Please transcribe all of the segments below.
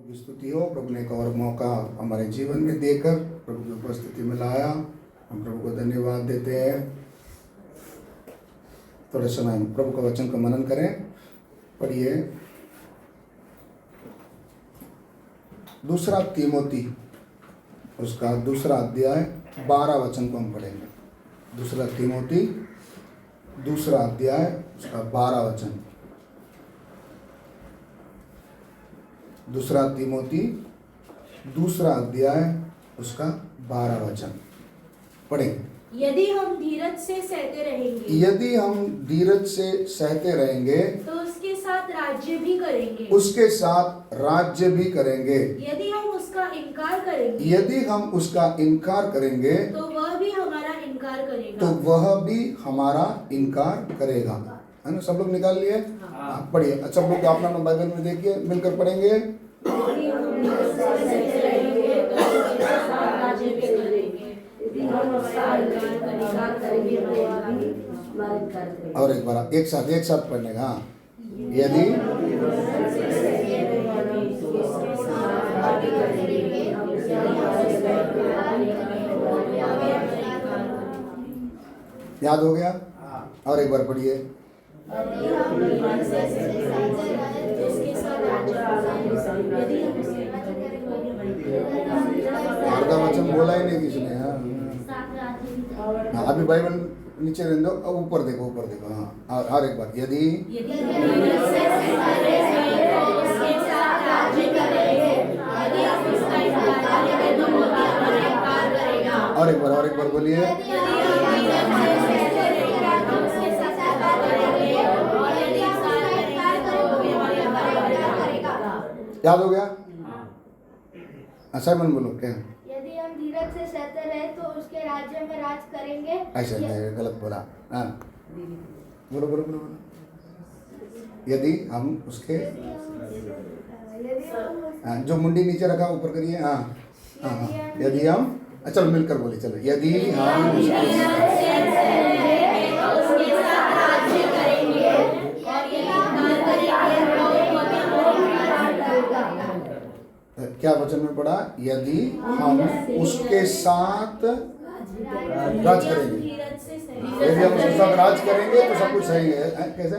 की स्तुति हो। प्रभु ने एक और मौका हमारे जीवन में देकर प्रभु की उपस्थिति में लाया, हम प्रभु को धन्यवाद देते हैं। थोड़े समय हम प्रभु का वचन का मनन करें। पढ़िए दूसरा तीमोती उसका दूसरा अध्याय 12 वचन को हम पढ़ेंगे। दूसरा तीमोती दूसरा अध्याय उसका 12 वचन। दूसरा तीमोती दूसरा अध्याय उसका 12 वचन पढ़ेंगे। यदि हम धीरज से सहते रहेंगे, यदि हम धीरज से सहते रहेंगे तो उसके साथ राज्य भी करेंगे। उसके साथ राज्य भी करेंगे। यदि हम उसका इनकार करेंगे, यदि हम उसका इनकार करेंगे तो वह भी हमारा इनकार करेगा। तो वह भी हमारा इनकार करेगा। है ना? सब लोग निकाल लिए? हाँ, पढ़िए। अच्छा, सब लोग अपना अपना बाइबल में देखिए, मिलकर पढ़ेंगे। यदि हम धीरज से सहते रहेंगे, तो उसके साथ राज्य भी करेंगे। यदि हम उसका इनकार करेंगे, तो वह भी हमारा इनकार करेगा। और एक बार एक साथ पढ़ने का। यदि याद हो गया? और एक बार पढ़िए। आधा वचन बोला ही नहीं किसी ने। हाँ, अभी बाइबल नीचे रहने दो, ऊपर देखो, ऊपर देखो। हाँ, और एक बार। यदि और एक बार बोलिए। याद हो गया? साइमन बोलो क्या? यदि हम धीरज से सहते रहे तो उसके राज्य में राज करेंगे। ऐसा नहीं, गलत बोला। हाँ, बोलो। यदि हम उसके जो मुंडी नीचे रखा ऊपर करिए। हाँ, यदि हम चलो मिलकर बोले, चलो। यदि हम क्या वचन में पढ़ा? यदि हम उसके साथ राज करेंगे। यदि हम उसके साथ राज करेंगे तो सब कुछ सही है। कैसे?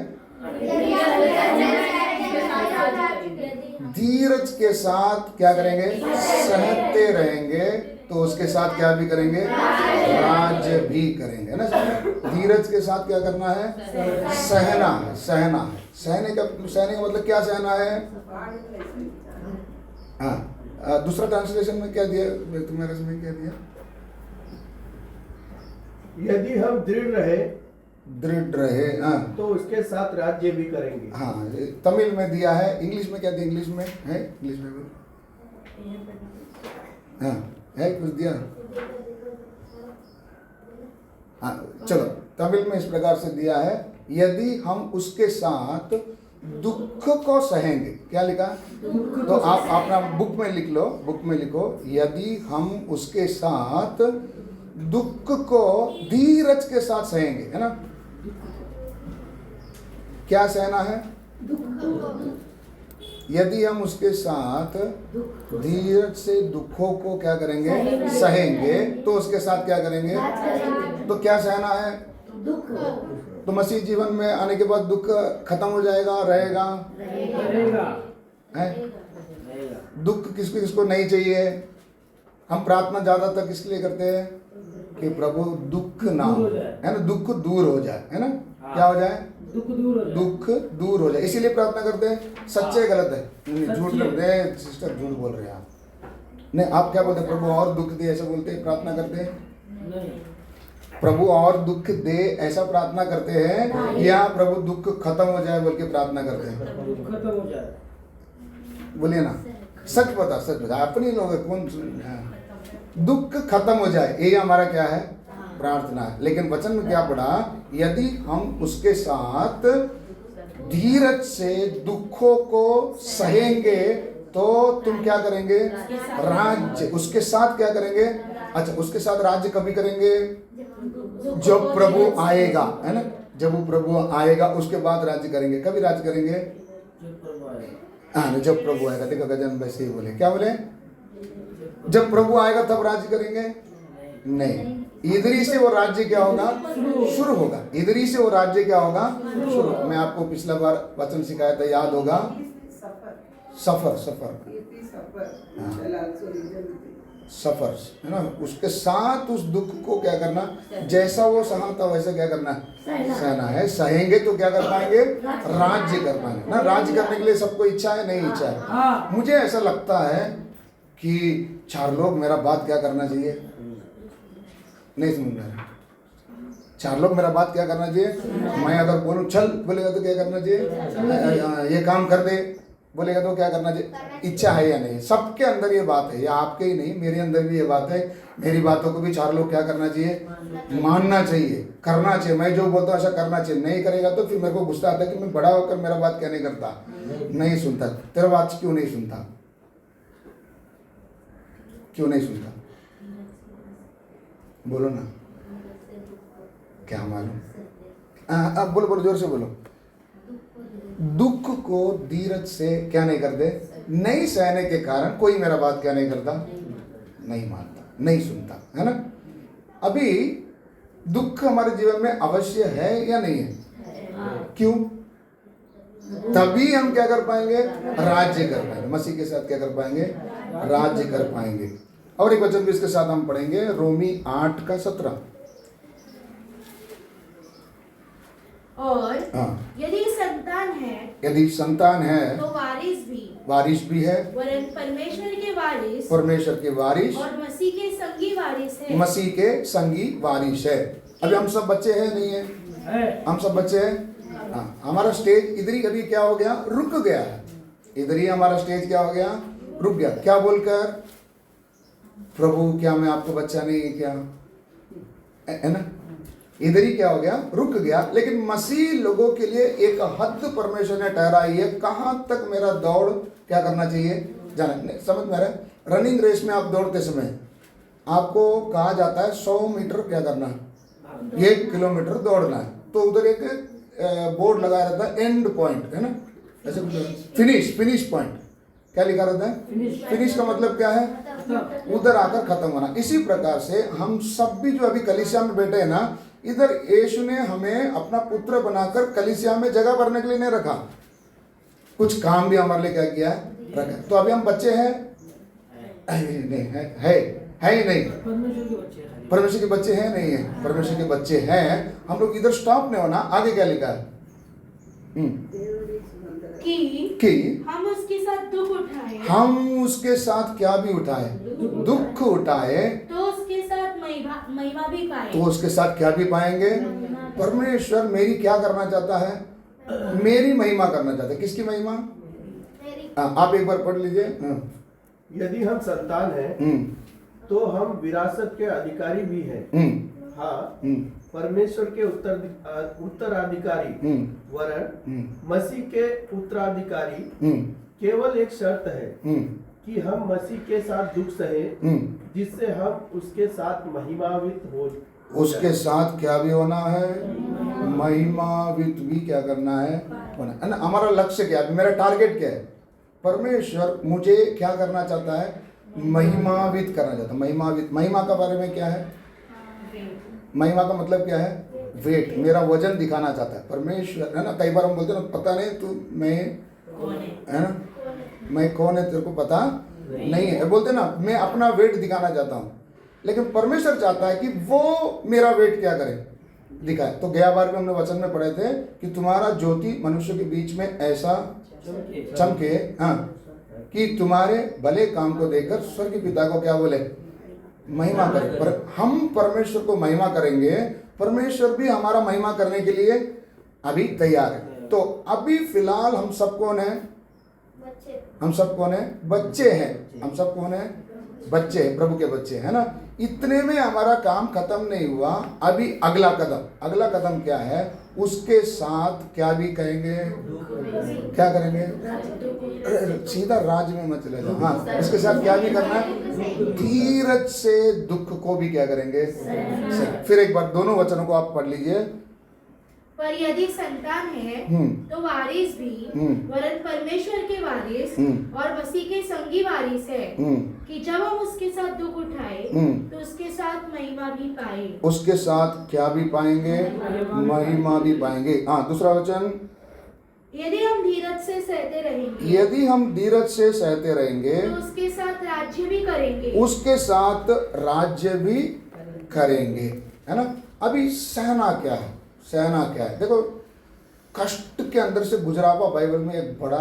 धीरज के साथ क्या करेंगे? सहते रहेंगे तो उसके साथ क्या भी करेंगे? राज्य भी करेंगे। ना, धीरज के साथ क्या करना है? सहना है। सहने का मतलब क्या सहना है? हाँ, दूसरा ट्रांसलेशन में क्या दिया? तुम्हारे में क्या दिया? यदि हम दृढ़ रहे हाँ, तो उसके साथ राज्य भी करेंगे। हाँ, तमिल में दिया है। इंग्लिश में क्या दिया? इंग्लिश में है, इंग्लिश में हाँ है, कुछ दिया। हाँ, चलो, तमिल में इस प्रकार से दिया है। यदि हम उसके साथ दुख को सहेंगे। क्या लिखा? तो आप अपना बुक में लिख लो, बुक में लिखो। यदि हम उसके साथ दुख को धीरज के साथ सहेंगे। है ना? क्या सहना है? यदि हम उसके साथ धीरज से दुखों को क्या करेंगे? सहेंगे तो उसके साथ क्या करेंगे? तो क्या सहना है? तो मसीह जीवन में आने के बाद दुख खत्म हो जाएगा, रहेगा? है? दुख किसको नहीं चाहिए? हम प्रार्थना ज्यादातर किसके लिए करते हैं? कि प्रभु दुख ना हो, है ना, दुख दूर हो जाए। है ना? क्या हो जाए? दुख दूर हो जाए, इसीलिए प्रार्थना करते हैं। सच्चे गलत है? झूठ बोलते हैं सिस्टर, झूठ बोल रहे हैं आप। नहीं, आप क्या बोलते हैं? प्रभु और दुख दे, ऐसा बोलते हैं, प्रार्थना करते हैं? प्रभु और दुख दे ऐसा प्रार्थना करते हैं, या प्रभु दुख खत्म हो जाए बोल के प्रार्थना करते हैं? खत्म हो जाए। बोलिए ना, सच बता। अपनी लोग कौन? दुख खत्म हो जाए, यही हमारा क्या है? प्रार्थना है। लेकिन वचन में क्या पढ़ा? यदि हम उसके साथ धीरज से दुखों को सहेंगे तो तुम क्या करेंगे? राज्य। उसके साथ क्या करेंगे? अच्छा, उसके साथ राज्य कभी करेंगे? जब प्रभु आएगा। है ना? जब वो प्रभु आएगा उसके बाद राज्य करेंगे। कभी राज्य करेंगे? हाँ, जब प्रभु आएगा। देखो गजन वैसे ही बोले, क्या बोले? जब प्रभु आएगा तब राज्य करेंगे? नहीं, इधरी से वो राज्य क्या होगा? शुरू होगा। इधरी से वो राज्य क्या होगा? शुरू। मैं आपको पिछला बार वचन सिखाया था, याद होगा? सफर, सफर है ना। उसके साथ उस दुख को क्या करना, जैसा वो सहा था वैसा क्या करना, सहना है। सहेंगे तो क्या कर पाएंगे? राज्य कर पाएंगे ना। राज्य करने के लिए सबको इच्छा है, नहीं इच्छा है? मुझे ऐसा लगता है कि 4 लोग मेरा बात क्या करना चाहिए, नहीं समझ रहा। 4 लोग मेरा बात क्या करना चाहिए? मैं अगर बोलूं चल, बोलेगा तो क्या करना चाहिए? ये काम कर दे, बोलेगा तो क्या करना चाहिए? इच्छा है या नहीं? सबके अंदर ये बात है, या आपके ही नहीं, मेरे अंदर भी ये बात है। मेरी बातों को भी 4 लोग क्या करना चाहिए? मानना चाहिए, करना चाहिए। मैं जो बोलता हूँ ऐसा करना चाहिए। नहीं करेगा तो फिर मेरे को गुस्सा आता है कि मैं बड़ा होकर मेरा बात क्या नहीं करता, नहीं सुनता। तेरा बात क्यों नहीं सुनता? क्यों नहीं सुनता? बोलो ना, क्या मालूम? अब बोलो, बोलो, जोर से बोलो। दुख को धीरज से क्या नहीं करते? नहीं सहने के कारण कोई मेरा बात क्या नहीं करता, नहीं मानता, नहीं सुनता, है ना। अभी दुख हमारे जीवन में अवश्य है या नहीं है? क्यों? तभी हम क्या कर पाएंगे? राज्य कर पाएंगे। मसीह के साथ क्या कर पाएंगे? राज्य कर पाएंगे। और एक वचन भी इसके साथ हम पढ़ेंगे, रोमी 8:17। और हाँ, यदि संतान है, यदि संतान है तो वारिस भी है, वरन परमेश्वर के वारिस, परमेश्वर के वारिस और मसीह के संगी वारिस है। मसीह के संगी वारिस है। अभी हम सब बच्चे हैं, नहीं है? हम सब बच्चे हैं। हाँ, हमारा स्टेज इधर ही अभी क्या हो गया? रुक गया है। इधर ही हमारा स्टेज क्या हो गया? रुक गया। क्या बोलकर? प्रभु क्या मैं आपको बच्चा नहीं है क्या, है ना। इधर ही क्या हो गया? रुक गया। लेकिन मसीह लोगों के लिए एक हद परमेश्वर ने ठहराई है, कहां तक मेरा दौड़ क्या करना चाहिए, जाना। समझ में आ रहा है? रनिंग रेस में आप दौड़ते समय आपको कहा जाता है 100 मीटर क्या करना, 1 किलोमीटर दौड़ना है। तो उधर एक बोर्ड लगा रहता है, एंड पॉइंट, है ना, ऐसे फिनिश पॉइंट। क्या लिखा रहता है? फिनिश का मतलब क्या है? उधर आकर खत्म होना। इसी प्रकार से हम सब भी जो अभी कलीसिया में बैठे हैं ना, इधर यीशु ने हमें अपना पुत्र बनाकर कलीसिया में जगह भरने के लिए नहीं रखा, कुछ काम भी हमारे लिए क्या किया है, रखा। तो अभी हम बच्चे हैं, नहीं है ही नहीं। परमेश्वर के बच्चे हैं, नहीं है? परमेश्वर के बच्चे हैं। हम लोग इधर स्टॉप नहीं होना। आगे क्या लिखा है? कि हम उसके साथ दुख उठाए, हम उसके साथ क्या भी उठाए, दुख उठाए, तो उसके साथ महिमा भी पाए। तो उसके साथ क्या भी पाएंगे? परमेश्वर मेरी क्या करना चाहता है? मेरी महिमा करना चाहता है। किसकी महिमा? आप एक बार पढ़ लीजिए। यदि हम संतान हैं तो हम विरासत के अधिकारी भी हैं। हाँ, परमेश्वर के उत्तराधिकारी वरन मसीह के उत्तराधिकारी। केवल एक शर्त है कि हम मसीह के साथ दुख सहे, जिससे हम उसके साथ महिमान्वित हो। उसके साथ क्या भी होना है? महिमान्वित भी क्या करना है, होना है ना। हमारा लक्ष्य क्या है? मेरा टारगेट क्या है? परमेश्वर मुझे क्या करना चाहता है? महिमान्वित करना चाहता है। महिमान्वित, महिमा का बारे में क्या है? महिमा का मतलब क्या है? वेट, मेरा वजन दिखाना चाहता है परमेश्वर, है ना। कई बार हम बोलते हैं ना, पता नहीं तू मैं, है ना, मैं कौन है तेरे को पता नहीं है, बोलते ना, मैं अपना वेट दिखाना चाहता हूँ। लेकिन परमेश्वर चाहता है कि वो मेरा वेट क्या करे, दिखाए। तो गया बार में हमने वचन में पढ़े थे कि तुम्हारा ज्योति मनुष्य के बीच में ऐसा चमके, हाँ, कि तुम्हारे भले काम को देखकर स्वर्ग पिता को क्या बोले, महिमा करें। पर हम परमेश्वर को महिमा करेंगे, परमेश्वर भी हमारा महिमा करने के लिए अभी तैयार है। तो अभी फिलहाल हम सब कौन है? हम सब कौन है? बच्चे हैं। हम सब कौन है? बच्चे हैं, प्रभु के बच्चे, है ना। इतने में हमारा काम खत्म नहीं हुआ। अभी अगला कदम क्या है? उसके साथ क्या भी कहेंगे, क्या करेंगे? सीधा राज में मत चले जाओ। हाँ, इसके साथ क्या भी करना है? धीरज से दुख को भी क्या करेंगे? फिर एक बार दोनों वचनों को आप पढ़ लीजिए। पर यदि संतान है तो वारिस भी, वरन परमेश्वर के वारिस और मसीह के संगी वारिस है, कि जब हम उसके साथ दुख उठाए तो उसके साथ महिमा भी पाए। उसके साथ क्या भी पाएंगे? महिमा भी पाएंगे। हाँ, दूसरा वचन, यदि हम धीरज से सहते रहेंगे, यदि हम धीरज से सहते रहेंगे तो उसके साथ राज्य भी करेंगे। उसके साथ राज्य भी करेंगे, है ना। अभी सहना क्या है? सहना क्या है? देखो, कष्ट के अंदर से गुजरा हुआ बाइबल में एक बड़ा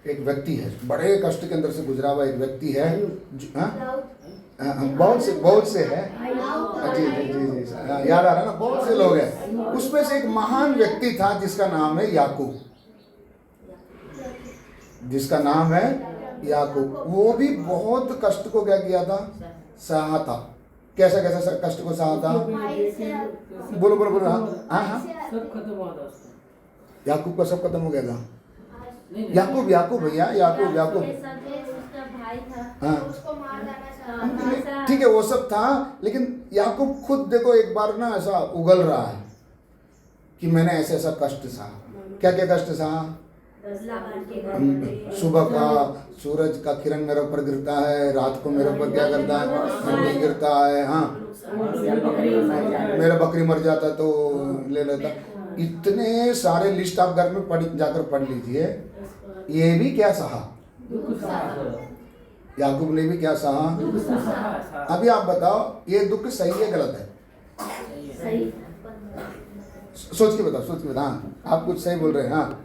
एक व्यक्ति है, बड़े कष्ट के अंदर से गुजरा हुआ एक व्यक्ति है। बहुत से है। जी जी जी जी, याद आ रहा है ना, बहुत से लोग हैं। उसमें से एक महान व्यक्ति था जिसका नाम है याकूब, जिसका नाम है याकूब। वो भी बहुत कष्ट को क्या किया था? सहा था। कैसा कैसा कष्ट को सहा था? बोलो बोलो बोलो। हाँ, सब खत्म हुआ था उसका। याकूब का सब खत्म हो गया था। याकूब भैया, याकूब उसका भाई था, हाँ। उसको मार डाला था। ठीक है, वो सब था, लेकिन याकूब खुद देखो एक बार ना ऐसा उगल रहा है कि मैंने ऐसे ऐसा कष्ट सहा। क्या क्या कष्ट सहा? सुबह का सूरज का किरण मेरे ऊपर गिरता है, रात को मेरे ऊपर क्या करता है? नहीं गिरता है। हाँ, मेरा बकरी मर जाता तो ले लेता। इतने सारे लिस्ट आप घर में जाकर पढ़ लीजिए। ये भी क्या सहा? याकूब ने भी क्या सहा? अभी आप बताओ, ये दुख सही है गलत है? सोच के बताओ। हाँ, आप कुछ सही बोल रहे हैं। हाँ,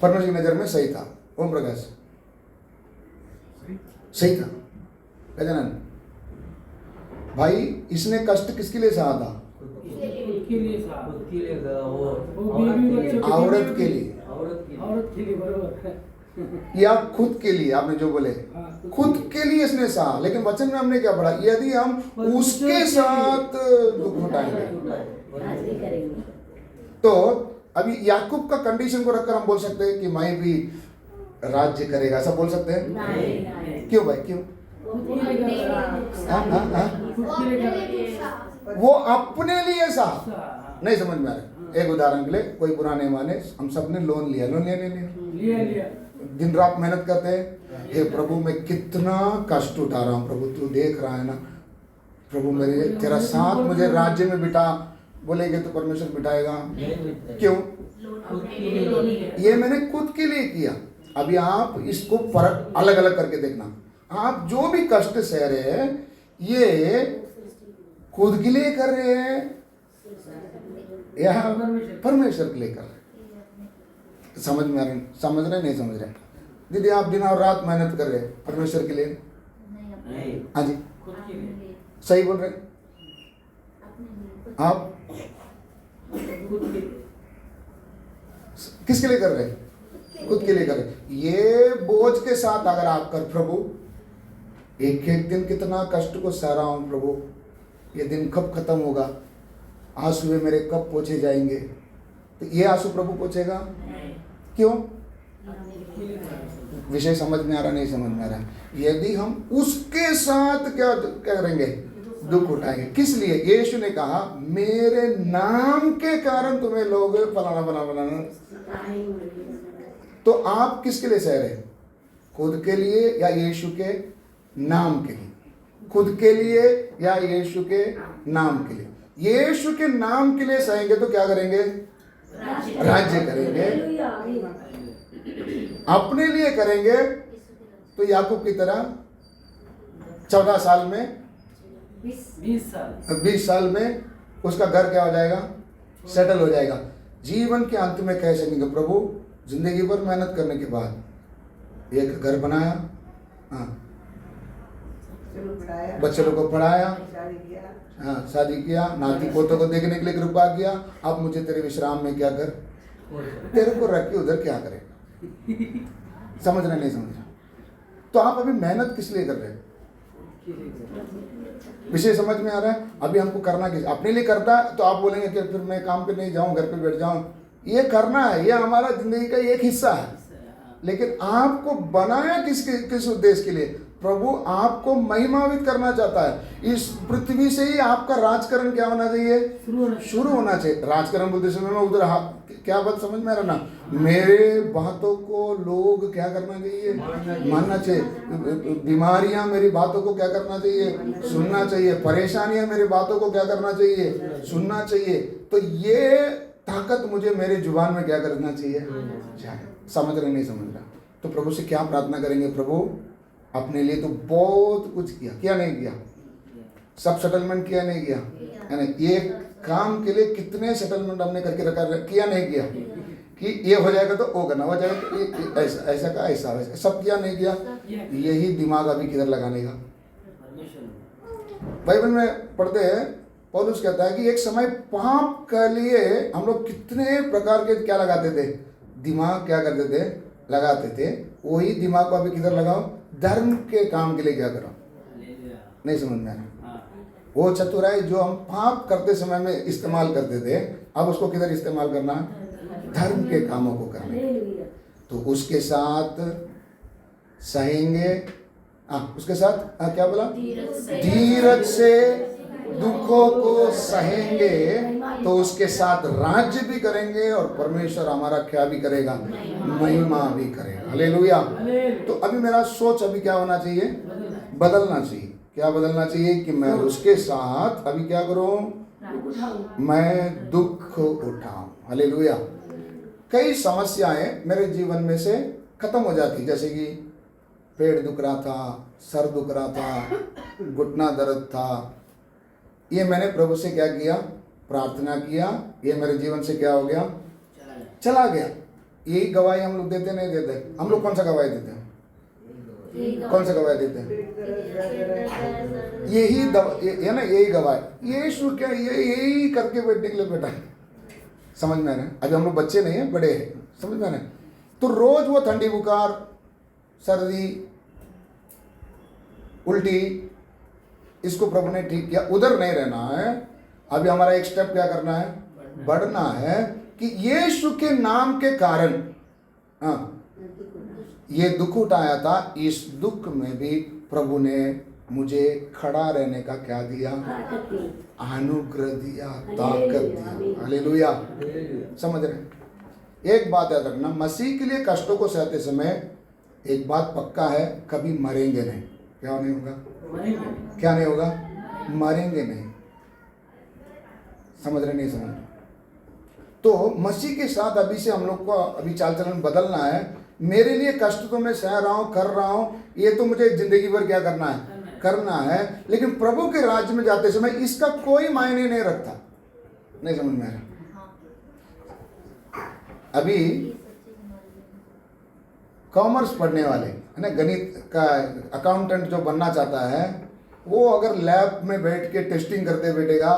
परमेश्वर की नजर में सही था। ओम प्रकाश, सही था। गजानन भाई, इसने कष्ट किसके लिए सहा था? औरत के लिए, या खुद के लिए? आपने जो बोले खुद के लिए इसने सहा, लेकिन वचन में हमने क्या पढ़ा? यदि हम उसके साथ दुख उठाएंगे तो अभी याकूब का कंडीशन को रखकर हम बोल सकते हैं कि मैं भी राज्य करेगा, ऐसा बोल सकते हैं? नहीं। क्यों भाई, क्यों? वो अपने लिए सा नहीं, समझ में आ रहा। एक उदाहरण के लिए, कोई बुरा नहीं माने, हम सब ने लोन लिया लिया, दिन रात मेहनत करते हैं। हे प्रभु, मैं कितना कष्ट उठा रहा हूँ, प्रभु तू देख रहा है ना। प्रभु मेरे तेरा साथ मुझे राज्य में बिठा, बोलेंगे तो परमेश्वर बिठाएगा। क्यों? ये मैंने खुद के लिए किया। अभी आप इसको फर्क अलग अलग करके देखना। आप जो भी कष्ट सह रहे हैं, ये खुद के लिए कर रहे हैं या परमेश्वर के लिए कर रहे हैं? समझ में आ रहे? समझ रहे नहीं समझ रहे? दीदी, आप दिन और रात मेहनत कर रहे हैं परमेश्वर के लिए? हाँ जी, सही बोल रहे हैं आप। किसके लिए कर रहे हैं? खुद के लिए कर रहे हैं। ये बोझ के साथ अगर आप कर, प्रभु एक एक दिन कितना कष्ट को सह रहा हूं प्रभु, ये दिन कब खत्म होगा, आंसू मेरे कब पोंछे जाएंगे, तो ये आंसू प्रभु पोंछेगा? क्यों? विषय समझ में आ रहा? नहीं समझ में आ रहा? यदि हम उसके साथ क्या करेंगे? दुख उठाएंगे। किस लिए? यीशु ने कहा, मेरे नाम के कारण तुम्हें लोग फलाना फलाना। तो आप किसके लिए सह रहे हैं? खुद के लिए या यीशु के नाम के लिए? खुद के लिए या यीशु के नाम के लिए? यीशु के नाम के लिए सहेंगे तो क्या करेंगे? राज्य करेंगे। अपने लिए करेंगे तो याकूब की तरह 14 साल में 20 साल में उसका घर क्या हो जाएगा? सेटल हो जाएगा। जीवन के अंत में कह सकेंगे, प्रभु जिंदगी भर मेहनत करने के बाद एक घर बनाया, हाँ, बच्चे लोग को पढ़ाया, हाँ, शादी किया, नाती पोतों को देखने के लिए कृपा किया, अब मुझे तेरे विश्राम में क्या कर, तेरे को रख के उधर क्या करेगा? समझ रहे नहीं समझ रहे? तो आप अभी मेहनत किस लिए कर रहे हैं? विषय समझ में आ रहा है? अभी हमको करना किस? अपने लिए करता है तो आप बोलेंगे कि फिर मैं काम पे नहीं जाऊं, घर पे बैठ जाऊं। ये करना है, ये हमारा जिंदगी का एक हिस्सा है। लेकिन आपको बनाया किस उद्देश्य के लिए? प्रभु आपको महिमान्वित करना चाहता है। इस पृथ्वी से ही आपका राजकरण क्या होना चाहिए? शुरू होना चाहिए। राजकरण बोलते समय में उधर क्या बात समझ में आ रहा ना? मेरे बातों को लोग क्या करना चाहिए? मानना चाहिए। बीमारियां मेरी बातों को क्या करना चाहिए? सुनना चाहिए। परेशानियां मेरी बातों को क्या करना चाहिए? सुनना चाहिए। तो ये ताकत मुझे मेरे जुबान में क्या करना चाहिए? समझ रहे नहीं समझ रहा? तो प्रभु से क्या प्रार्थना करेंगे? प्रभु अपने लिए तो बहुत कुछ किया नहीं किया? सब सेटलमेंट किया नहीं किया? है ना? एक काम के लिए कितने सेटलमेंट हमने करके रखा, किया नहीं किया? कि ये हो जाएगा तो वो करना, हो जाएगा तो ऐसा ऐसा का ऐसा वैसा, सब किया नहीं किया? यही दिमाग अभी किधर लगाने का? बाइबल में पढ़ते हैं, पौलुस कहता है कि एक समय पाप के लिए हम लोग कितने प्रकार के क्या लगाते थे? दिमाग क्या करते थे? लगाते थे। वही दिमाग को अभी किधर लगाओ? धर्म के काम के लिए क्या करो? नहीं समझ में आ रहा? वो चतुराई जो हम पाप करते समय में इस्तेमाल करते थे, अब उसको किधर इस्तेमाल करना? धर्म के कामों को करना। तो उसके साथ सहेंगे, उसके साथ क्या बोला? धीरज से दुखों को सहेंगे तो उसके साथ राज्य भी करेंगे और परमेश्वर हमारा क्या भी करेगा? महिमा भी करेगा। हालेलुया। तो अभी मेरा सोच अभी क्या होना चाहिए? बदलना चाहिए। क्या बदलना चाहिए? कि मैं उसके साथ अभी क्या करूं? मैं दुख उठाऊं। हालेलुया। कई समस्याएं मेरे जीवन में से खत्म हो जाती, जैसे कि पेट दुख रहा था, सर दुख रहा था, घुटना दर्द था। ये मैंने प्रभु से क्या किया? प्रार्थना किया। ये मेरे जीवन से क्या हो गया? चला गया। यही गवाही हम लोग देते नहीं देते? हम लोग कौन सा गवाही देते हैं? कौन सा गवाही देते हैं? यही है ना, यही गवाही। यीशु क्या यही करके बैठने के लिए बैठा है। समझ में आ रहा है? अभी हम लोग बच्चे नहीं है, बड़े हैं। समझ में आ रहा है? तो रोज वो ठंडी बुखार, सर्दी, उल्टी, इसको प्रभु ने ठीक किया। उधर नहीं रहना है। अभी हमारा एक स्टेप क्या करना है? बढ़ना है कि यीशु के नाम के कारण ये दुख उठाया था। इस दुख में भी प्रभु ने मुझे खड़ा रहने का क्या दिया? अनुग्रह दिया, ताकत दिया। हालेलुया। समझ रहे? एक बात याद रखना, मसीह के लिए कष्टों को सहते समय एक बात पक्का है, कभी मरेंगे नहीं। क्या नहीं होगा? क्या नहीं होगा? मरेंगे नहीं। समझ रहे नहीं समझ रहे? तो मसीह के साथ अभी से हम लोग को अभी चाल चलन बदलना है। मेरे लिए कष्ट तो मैं सह रहा हूँ, कर रहा हूँ, ये तो मुझे जिंदगी भर क्या करना है? करना है। लेकिन प्रभु के राज्य में जाते समय इसका कोई मायने नहीं रखता। नहीं समझ में आ रहा? अभी कॉमर्स पढ़ने वाले है ना, गणित का अकाउंटेंट जो बनना चाहता है, वो अगर लैब में बैठ के टेस्टिंग करते बैठेगा,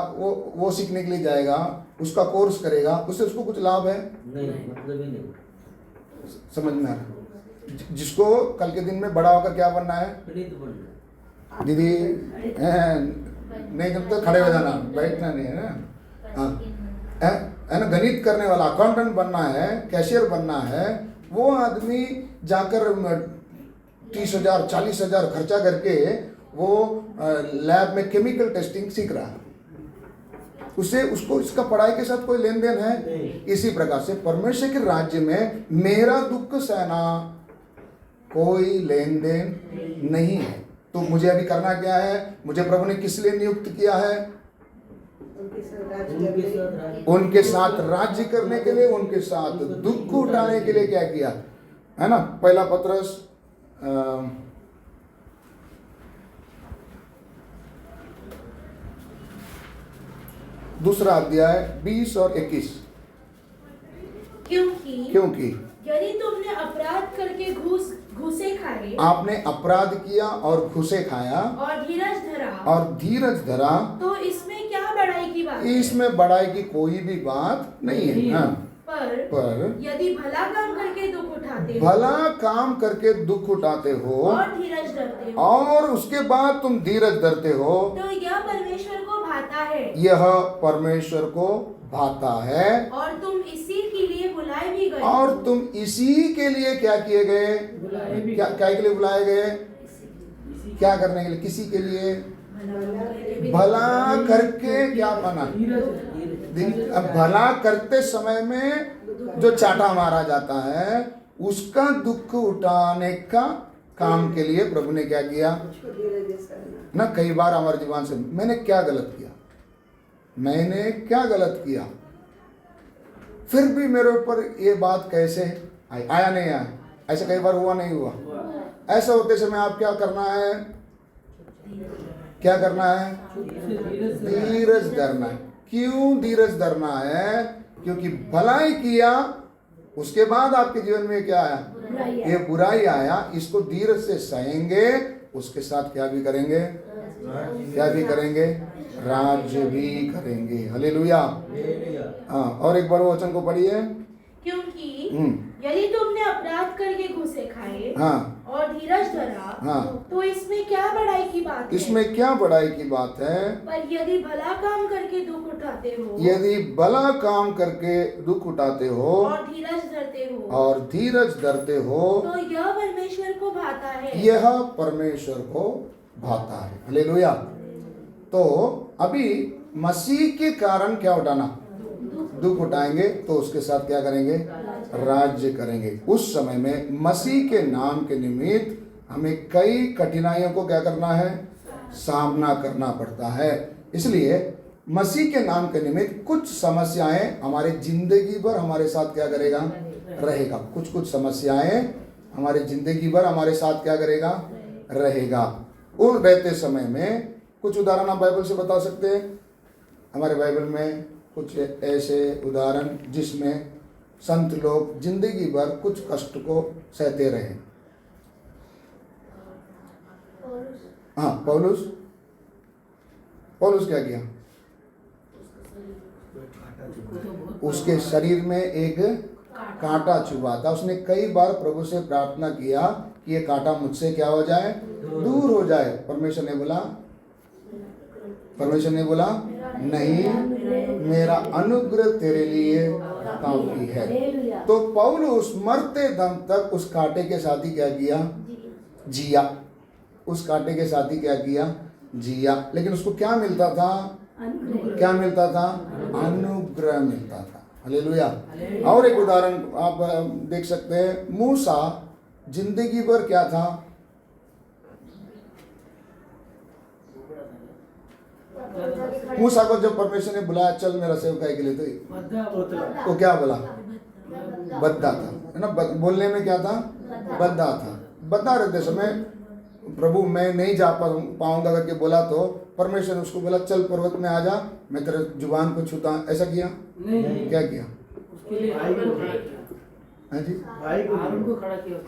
वो सीखने के लिए जाएगा, उसका कोर्स करेगा, उससे उसको कुछ लाभ है? नहीं, मतलब ही नहीं। समझ में आ रहा? जिसको कल के दिन में बड़ा होकर क्या बनना है? दीदी नहीं, जब तक खड़े हो जाना, बैठना नहीं है ना। है ना, गणित करने वाला अकाउंटेंट बनना है, कैशियर बनना है, वो आदमी जाकर 30,000 40,000 खर्चा करके वो लैब में केमिकल टेस्टिंग सीख रहा है। उसको इसका पढ़ाई के साथ कोई लेन देन है? इसी प्रकार से परमेश्वर के राज्य में मेरा दुख सहना कोई लेन देन नहीं है। तो मुझे अभी करना क्या है? मुझे प्रभु ने किस लिए नियुक्त किया है? उनके साथ राज्य करने के लिए, उनके साथ दुख उठाने के लिए क्या किया है ना। पहला पत्रस 2 अध्याय 20 और 21। क्योंकि यदि तुमने अपराध करके घूसे खाए, आपने अपराध किया और घूसे खाया और धीरज धरा, तो इसमें क्या बड़ाई की बात? इसमें बड़ाई की कोई भी बात नहीं है। हाँ। पर यदि भला काम करके दुख उठाते हो, भला काम करके दुख उठाते हो और धीरज धरते हो, और उसके बाद तुम धीरज धरते हो, तो यह परमेश्वर को भाता भाता है यह परमेश्वर को भाता है और तुम इसी के लिए बुलाए भी गए और तुम इसी के लिए क्या किए गए, क्या के लिए बुलाए गए, क्या करने के लिए, किसी के लिए, भला करके क्या बना। अब भला करते समय में जो चाटा मारा जाता है उसका दुख उठाने का काम के लिए प्रभु ने क्या किया ना। कई बार हमारे जीवन से मैंने क्या गलत किया, मैंने क्या गलत किया, फिर भी मेरे ऊपर ये बात कैसे आया नहीं आया, ऐसा कई बार हुआ नहीं हुआ। ऐसा होते समय आप क्या करना है, क्या करना है, धीरज धरना है। क्यों धीरज धरना है, क्योंकि भलाई किया उसके बाद आपके जीवन में क्या आया, ये बुराई आया, इसको धीरज से सहेंगे, उसके साथ क्या भी करेंगे, क्या भी करेंगे, राज्य भी करेंगे। हालेलुया। हाँ, और एक बार वो वचन को पढ़िए। क्योंकि यदि तुमने अपराध करके घुसे खाए हाँ, और धीरज धरा हाँ, तो इसमें क्या बड़ाई की बात है। इसमें क्या बड़ाई की बात है। पर यदि भला काम करके दुख उठाते हो यदि भला काम करके दुख उठाते हो और धीरज धरते हो और धीरज धरते हो तो यह परमेश्वर को भाता है। यह परमेश्वर को भाता है। हालेलुया। तो अभी मसीह के कारण क्या उठाना, दुख उठाएंगे तो उसके साथ क्या करेंगे, राज्य करेंगे। उस समय में मसीह के नाम के निमित्त हमें कई कठिनाइयों को क्या करना है, सामना करना पड़ता है। इसलिए मसीह के नाम के निमित्त कुछ समस्याएं हमारे जिंदगी भर हमारे साथ क्या करेगा, रहेगा। कुछ समस्याएं हमारी जिंदगी भर हमारे साथ क्या करेगा, रहेगा। उन रहते समय में कुछ उदाहरण आप बाइबल से बता सकते हैं। हमारे बाइबल में कुछ ऐसे उदाहरण जिसमें संत लोग जिंदगी भर कुछ कष्ट को सहते रहे। हाँ, पौलुस क्या किया, उसके शरीर में एक कांटा चुभा था। उसने कई बार प्रभु से प्रार्थना किया कि ये कांटा मुझसे क्या हो जाए, दूर हो जाए। परमेश्वर ने बोला नहीं, मेरा अनुग्रह तेरे लिए काफी है। तो पौलुस मरते दम तक उस कांटे के साथ ही क्या किया, जिया। उस कांटे के साथ ही क्या किया, जिया। लेकिन उसको क्या मिलता था, क्या मिलता था, अनुग्रह मिलता था। हालेलुया। और एक उदाहरण आप देख सकते हैं, मूसा जिंदगी भर क्या था, मूसा को जब परमेश्वर ने बुलाया चल मेरा सेवकाई के लिए, तो क्या बोला, बद्दा था, है ना। बोलने में क्या था, बद्दा था। बद्दा रहते समय प्रभु मैं नहीं जा पाऊंगा करके बोला तो परमेश्वर ने उसको बोला चल पर्वत में आ जा, मैं तेरे जुबान को छूता। ऐसा किया नहीं। क्या किया, हाँ जी,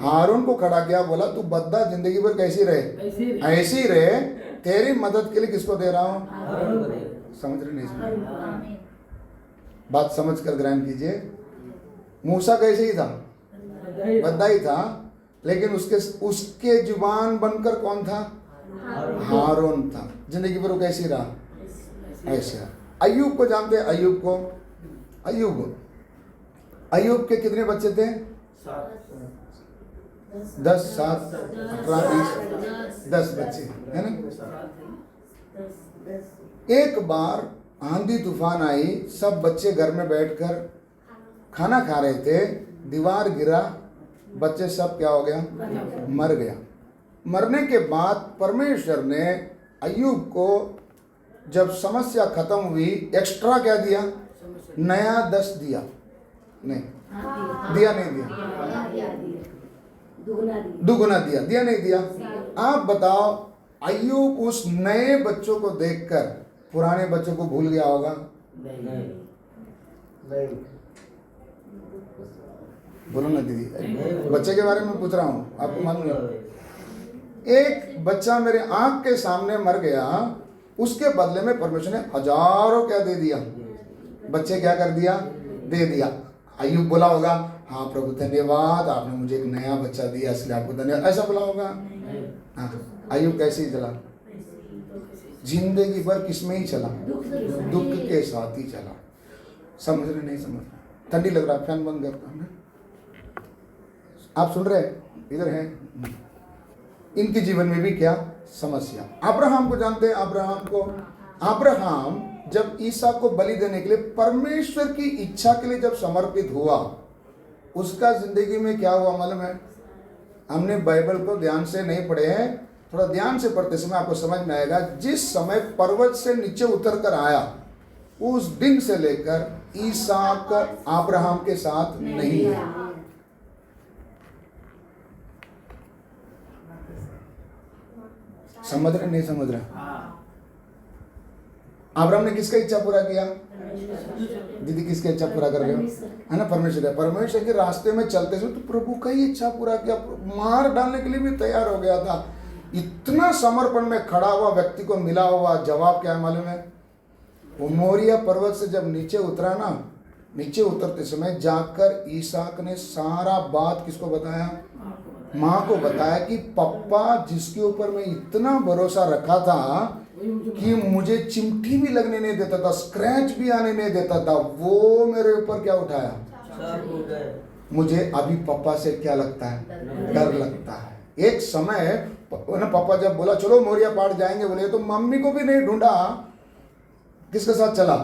हारून को खड़ा किया। बोला तू बद्दा जिंदगी भर कैसी रहे, ऐसी रहे, तेरी मदद के लिए किसको दे रहा हूँ। समझ रहे नहीं, बात समझ कर ग्रहण कीजिए। मूसा कैसे ही था, बद्दा ही था, लेकिन उसके जुबान बनकर कौन था, हारून था। जिंदगी भर वो कैसी रहा, ऐसा। अय्यूब को जानते हैं, अय्यूब को, अय्यूब के कितने बच्चे थे, 10, 7, 18, 20, 10 बच्चे, है ना। एक बार आंधी तूफान आई, सब बच्चे घर में बैठकर खाना खा रहे थे, दीवार गिरा, बच्चे सब क्या हो गया, मर गया। मरने के बाद परमेश्वर ने अय्यूब को जब समस्या खत्म हुई, एक्स्ट्रा क्या दिया, नया 10 दिया। नहीं दिया, नहीं दिया, दुगुना दिया, दिया नहीं दिया। आप बताओ, अय्यूब उस नए बच्चों को देखकर पुराने बच्चों को भूल गया होगा, नहीं। बोलो ना दीदी, बच्चे के बारे में पूछ रहा हूँ, आपको मालूम है। एक बच्चा मेरे आंख के सामने मर गया, उसके बदले में परमेश्वर ने हजारों क्या दे दिया, बच्चे क्या कर दिया, दे दिया। अय्यूब बोला होगा हाँ प्रभु धन्यवाद, आपने मुझे एक नया बच्चा दिया इसलिए आपको धन्यवाद, ऐसा बोला होगा। हाँ, अय्यूब कैसे ही चला, जिंदगी भर किसमें ही चला? दुख के दुख के साथ ही चला। समझ रहे नहीं समझ रहे? ठंडी लग रहा है, फैन बंद करता हूं। आप सुन रहे हैं? इधर है। इनके जीवन में भी क्या समस्या? अब्राहम को जानते हैं? अब्राहम जब ईसा को बलि देने के लिए परमेश्वर की इच्छा के लिए जब समर्पित हुआ, उसका जिंदगी में क्या हुआ मालूम है? हमने बाइबल को ध्यान से नहीं पढ़े हैं, थोड़ा ध्यान से पढ़ते समय आपको समझ में आएगा। जिस समय पर्वत से नीचे उतर कर आया, उस दिन से लेकर ईसाक अब्राहम के साथ नहीं है। समझ रहे नहीं समझ रहे? अब्राहम ने किसका इच्छा पूरा किया? दीदी किसकी इच्छा पूरा कर रहे हो? है ना, परमेश्वर है। परमेश्वर के रास्ते में चलते समय तो प्रभु का ही इच्छा पूरा किया। मार डालने के लिए भी तैयार हो गया था। इतना समर्पण में खड़ा हुआ व्यक्ति को मिला हुआ जवाब क्या है मालूम है? वो मोरिया पर्वत से जब नीचे उतरा ना, नीचे उतरते समय जाकर ईसाक ने सारा बात किसको बताया? माँ को बताया कि पप्पा जिसके ऊपर मैं इतना भरोसा रखा था कि मुझे चिमटी भी लगने नहीं देता था, स्क्रैच भी आने नहीं देता था, वो मेरे ऊपर क्या उठाया? मुझे अभी पापा से क्या लगता है? डर लगता है। एक समय ना पापा जब बोला चलो मोरिया पहाड़ जाएंगे बोले, तो मम्मी को भी नहीं ढूंढा, किसके साथ चला?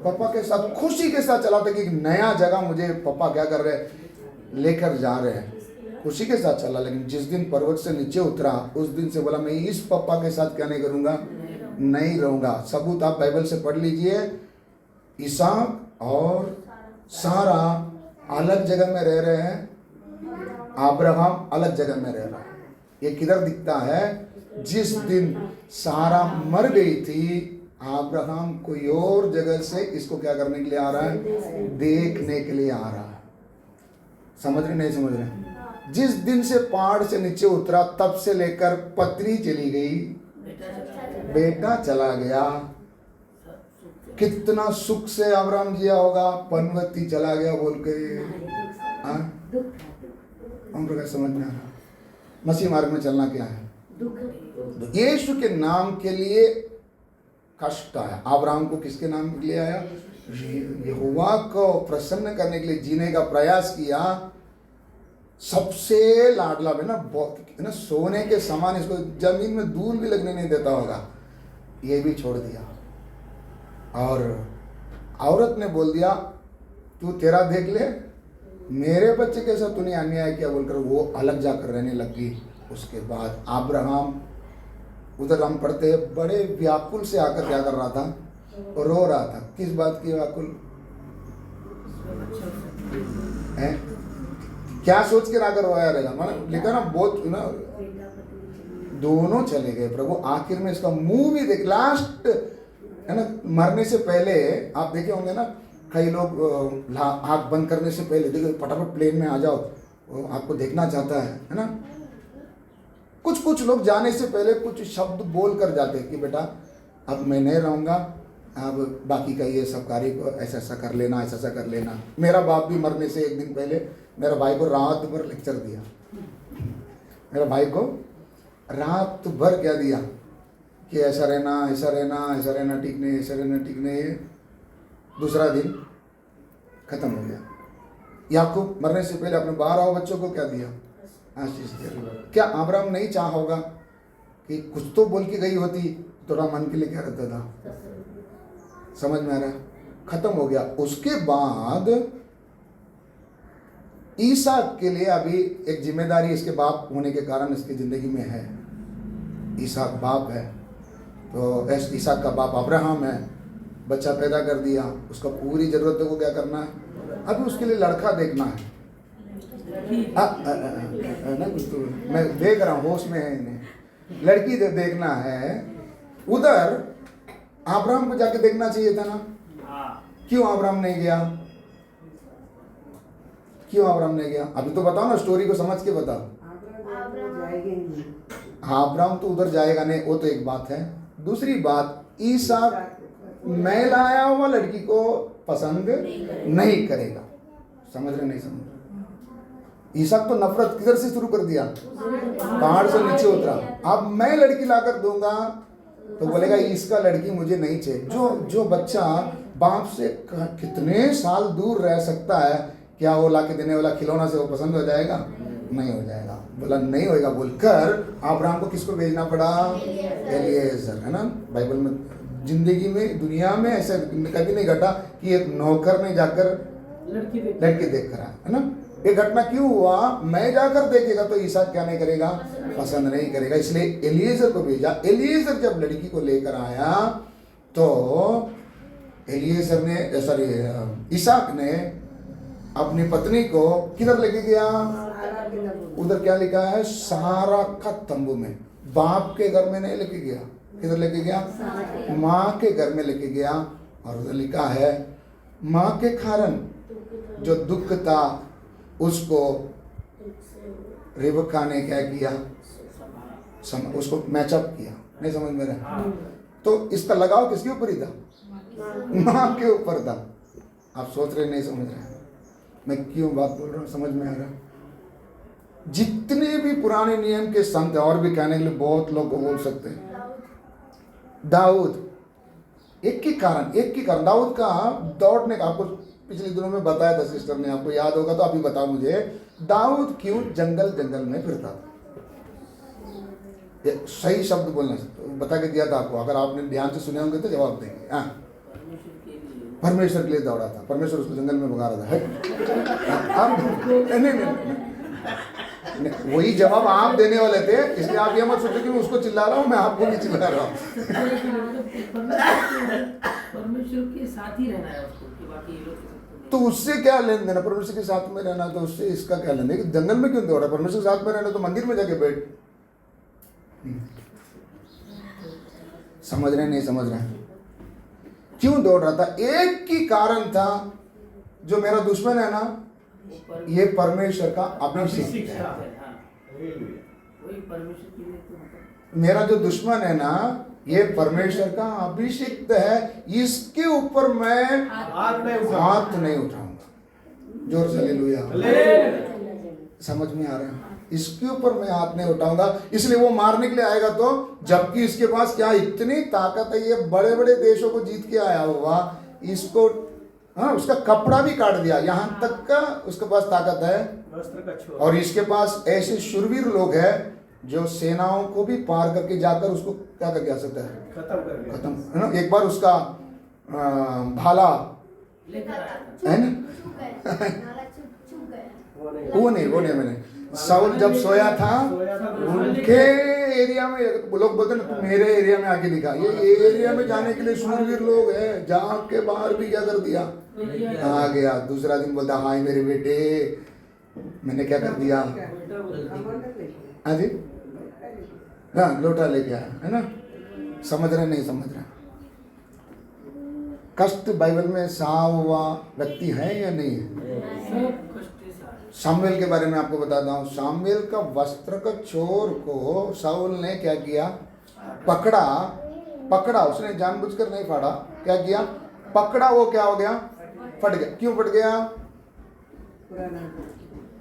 पापा के साथ, खुशी के साथ चला था कि नया जगह मुझे पापा क्या कर रहे हैं? लेकर जा रहे हैं, खुशी के साथ चला। लेकिन जिस दिन पर्वत से नीचे उतरा, उस दिन से बोला मैं इस पापा के साथ क्या नहीं करूंगा? नहीं रहूंगा। सबूत आप बाइबल से पढ़ लीजिए। इसहाक और सारा अलग जगह में रह रहे हैं, अब्राहम अलग जगह में रह रहा है। ये किधर दिखता है? जिस दिन सारा मर गई थी, अब्राहम कोई और जगह से इसको क्या करने के लिए आ रहा है? देखने के लिए आ रहा है। समझ रहे नहीं समझ रहे? जिस दिन से पहाड़ से नीचे उतरा तब से लेकर पत्नी चली गई, बेटा चला गया। कितना सुख से अब्राहम जिया होगा, पनवती चला गया बोल के। हम लोग समझ में आ रहा? मसीह मार्ग में चलना क्या है? यीशु के नाम के लिए कष्ट आया। अब्राहम को किसके नाम के लिए आया? यहोवा को प्रसन्न करने के लिए जीने का प्रयास किया। सबसे लाडला है ना, सोने के समान, इसको जमीन में धूल भी लगने नहीं देता होगा, ये भी छोड़ दिया। और औरत ने बोल दिया तू तेरा देख ले, मेरे बच्चे के साथ तूने अन्याय किया बोलकर वो अलग जाकर रहने लगी। उसके बाद अब्राहम, उधर हम पढ़ते हैं, बड़े व्याकुल से आकर क्या कर रहा था? रो रहा था। किस बात की व्याकुल है? क्या सोच के आकर रोया रहेगा? मैंने लिखा ना, बहुत ना, दोनों चले गए प्रभु। आखिर में इसका मुंह भी देख, लास्ट है ना, मरने से पहले आप देखे होंगे ना, कई लोग आँख बंद करने से पहले देखो फटाफट प्लेन में आ जाओ, वो आपको देखना चाहता है ना। कुछ लोग जाने से पहले कुछ शब्द बोल कर जाते हैं कि बेटा अब मैं नहीं रहूँगा, अब बाकी का ये सब कार्य को ऐसा ऐसा कर लेना, ऐसा ऐसा कर लेना। मेरा बाप भी मरने से एक दिन पहले मेरा भाई को रात भर लेक्चर दिया। मेरा भाई को रात भर क्या दिया कि ऐसा रहना, ऐसा रहना, ऐसा रहना ठीक नहीं, ऐसा रहना ठीक नहीं। दूसरा दिन खत्म हो गया। याकूब मरने से पहले अपने 12 बच्चों को क्या दिया? आशीष दिया। क्या अब्राहम नहीं चाहा होगा कि कुछ तो बोल के गई होती, थोड़ा मन के लिए क्या रहता था? समझ में आ रहा? खत्म हो गया। उसके बाद ईसाक के लिए अभी एक जिम्मेदारी इसके बाप होने के कारण इसकी जिंदगी में है। ईसाक बाप है, तो ईसाक का बाप अब्राहम है। बच्चा पैदा कर दिया, उसका पूरी जरूरतों को क्या करना है? अभी उसके लिए लड़का देखना है। ना कुछ तो मैं देख रहा हूँ, होश में है इन्हें। लड़की देखना है। उधर अब्राहम को जाके देखना चाहिए था ना। क्यों अब्राहम नहीं गया? क्यों अब्राहम नहीं गया? अभी तो बताओ ना, स्टोरी को समझ के बताओ। हाँ, अब्राहम तो उधर जाएगा नहीं, वो तो एक बात है। दूसरी बात, ईसाक मैं लाया हुआ लड़की को पसंद नहीं करेगा। समझ रहे नहीं समझ रहे? ईसाक तो नफरत किधर से शुरू कर दिया? पहाड़ से नीचे उतरा। अब मैं लड़की लाकर दूंगा तो बोलेगा इसका लड़की मुझे नहीं चाहिए। जो बच्चा बाप से कितने साल दूर रह सकता है, क्या वो लाके देने वाला खिलौना से वो पसंद हो जाएगा? नहीं हो जाएगा। बोला नहीं होएगा बोलकर अब्राहम को किसको भेजना पड़ा? एलिएजर, है ना। बाइबल में जिंदगी में दुनिया में ऐसा कभी नहीं घटा कि एक नौकर ने जाकर लड़की देख कर आया, है ना। ये घटना क्यों हुआ? मैं जाकर देखेगा तो ईसा क्या नहीं करेगा? पसंद नहीं करेगा, इसलिए एलिएजर को भेजा। एलिएजर जब लड़की को लेकर आया तो एलिएजर ने सॉरी इसहाक ने अपनी पत्नी को किधर लेके गया? उधर क्या लिखा है? सारा का तंबू में। बाप के घर में नहीं लेके गया, किधर लेके गया? माँ के घर में लेके गया। और उधर लिखा है माँ के कारण जो दुख था उसको रिबका ने क्या किया? उसको मैचअप किया। नहीं समझ में रहा? तो इसका लगाव किसके ऊपर ही था? माँ के ऊपर था। आप सोच रहे नहीं समझ रहे? मैं क्यों बात बोल रहा हूँ, समझ में आ रहा? जितने भी पुराने नियम के संत, और भी कहने के लिए बहुत लोग को बोल सकते हैं। दाऊद, एक ही कारण दाऊद का दौड़ने का, आपको पिछले दिनों में बताया था सिस्टर ने, आपको याद होगा तो अभी बताओ मुझे, दाऊद क्यों जंगल में फिरता था? सही शब्द बोलना बता के दिया था आपको, अगर आपने ध्यान से सुने होंगे तो जवाब देंगे। हाँ, परमेश्वर के लिए दौड़ा था, परमेश्वर उसको जंगल में भगा रहा था। नहीं, वही जवाब आप देने वाले थे, इसलिए आप ये मत सोचो कि मैं उसको चिल्ला रहा हूँ, मैं आपको भी चिल्ला रहा हूँ। परमेश्वर के साथ ही रहना है उसको, कि बाकी ये लोग तो उससे क्या लेन देना? परमेश्वर के साथ में रहना तो उससे इसका क्या लेन देना? जंगल में क्यों दौड़ा? परमेश्वर के साथ में रहना तो मंदिर में जाके बैठ। समझ रहे नहीं समझ रहे? क्यों दौड़ रहा था? एक ही कारण था, जो मेरा दुश्मन है ना, ये परमेश्वर का अभिषेक है। मेरा जो दुश्मन है ना, ये परमेश्वर का अभिषिक्त है, इसके ऊपर मैं हाथ नहीं उठाऊंगा। जोर से हालेलुया। समझ में आ रहा है? इसके ऊपर मैं हाथ नहीं उठाऊंगा। इसलिए वो मारने के लिए आएगा तो, जबकि इसके पास क्या इतनी ताकत है, ये बड़े बड़े देशों को जीत के आया हुआ, इसको हाँ, उसका कपड़ा भी काट दिया, यहाँ तक का उसके पास ताकत है। और इसके पास ऐसे शूरवीर लोग हैं जो सेनाओं को भी पार करके जाकर उसको क्या करके आ सकता है? खत्म, है ना। एक बार उसका भाला है ना, वो नहीं मैंने साउल जब सोया था उनके एरिया में, लोग बोलते ना तुम मेरे एरिया में आके दिखा। ये एरिया में जाने के लिए शूरवीर लोग हैं, जहाँ के बाहर भी क्या कर दिया, आ गया। दूसरा दिन बोलता हाय मेरे बेटे, मैंने क्या कर दिया? हाँ जी, हाँ लोटा लेके आया, है ना। समझ रहे नहीं समझ रहे? कष्ट बाइबल में सहा हुआ व्यक्ति है या नहीं है? शामुएल के बारे में आपको बताता हूँ। शामुएल का वस्त्र का चोर को शाऊल ने क्या किया? पकड़ा। उसने जानबूझकर नहीं फाड़ा, क्या किया? पकड़ा। वो क्या हो गया? फट गया। क्यों फट गया?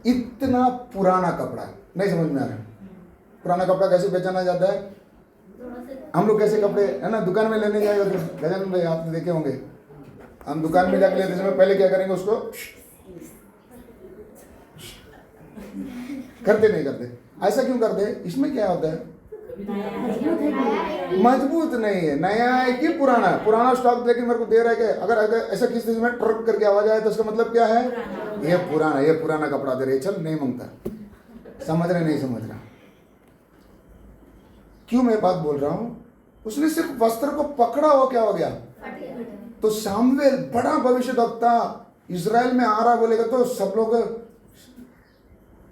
इतना पुराना कपड़ा। नहीं समझ में आ रहा? पुराना कपड़ा कैसे पहचाना जाता है? हम लोग कैसे कपड़े, है ना, दुकान में लेने जाएगा तो गजानन भाई आपने देखे होंगे, हम दुकान में जाकर लेते समय पहले क्या करेंगे? उसको करते नहीं करते। ऐसा क्यों करते? इसमें क्या होता है? मजबूत नहीं है, नया है कि पुराना स्टॉक लेके मेरे को दे रहा है। क्या अगर ऐसा किसी में ट्रक करके आवाज आए तो उसका मतलब क्या है? ये पुराना कपड़ा दे रहे, चल नहीं मांगता। समझ रहे नहीं समझ रहा? क्यों मैं बात बोल रहा हूं? उसने सिर्फ वस्त्र को पकड़ा, हो क्या हो गया? तो शामुएल बड़ा भविष्यवक्ता इजराइल में आ रहा बोलेगा तो सब लोग,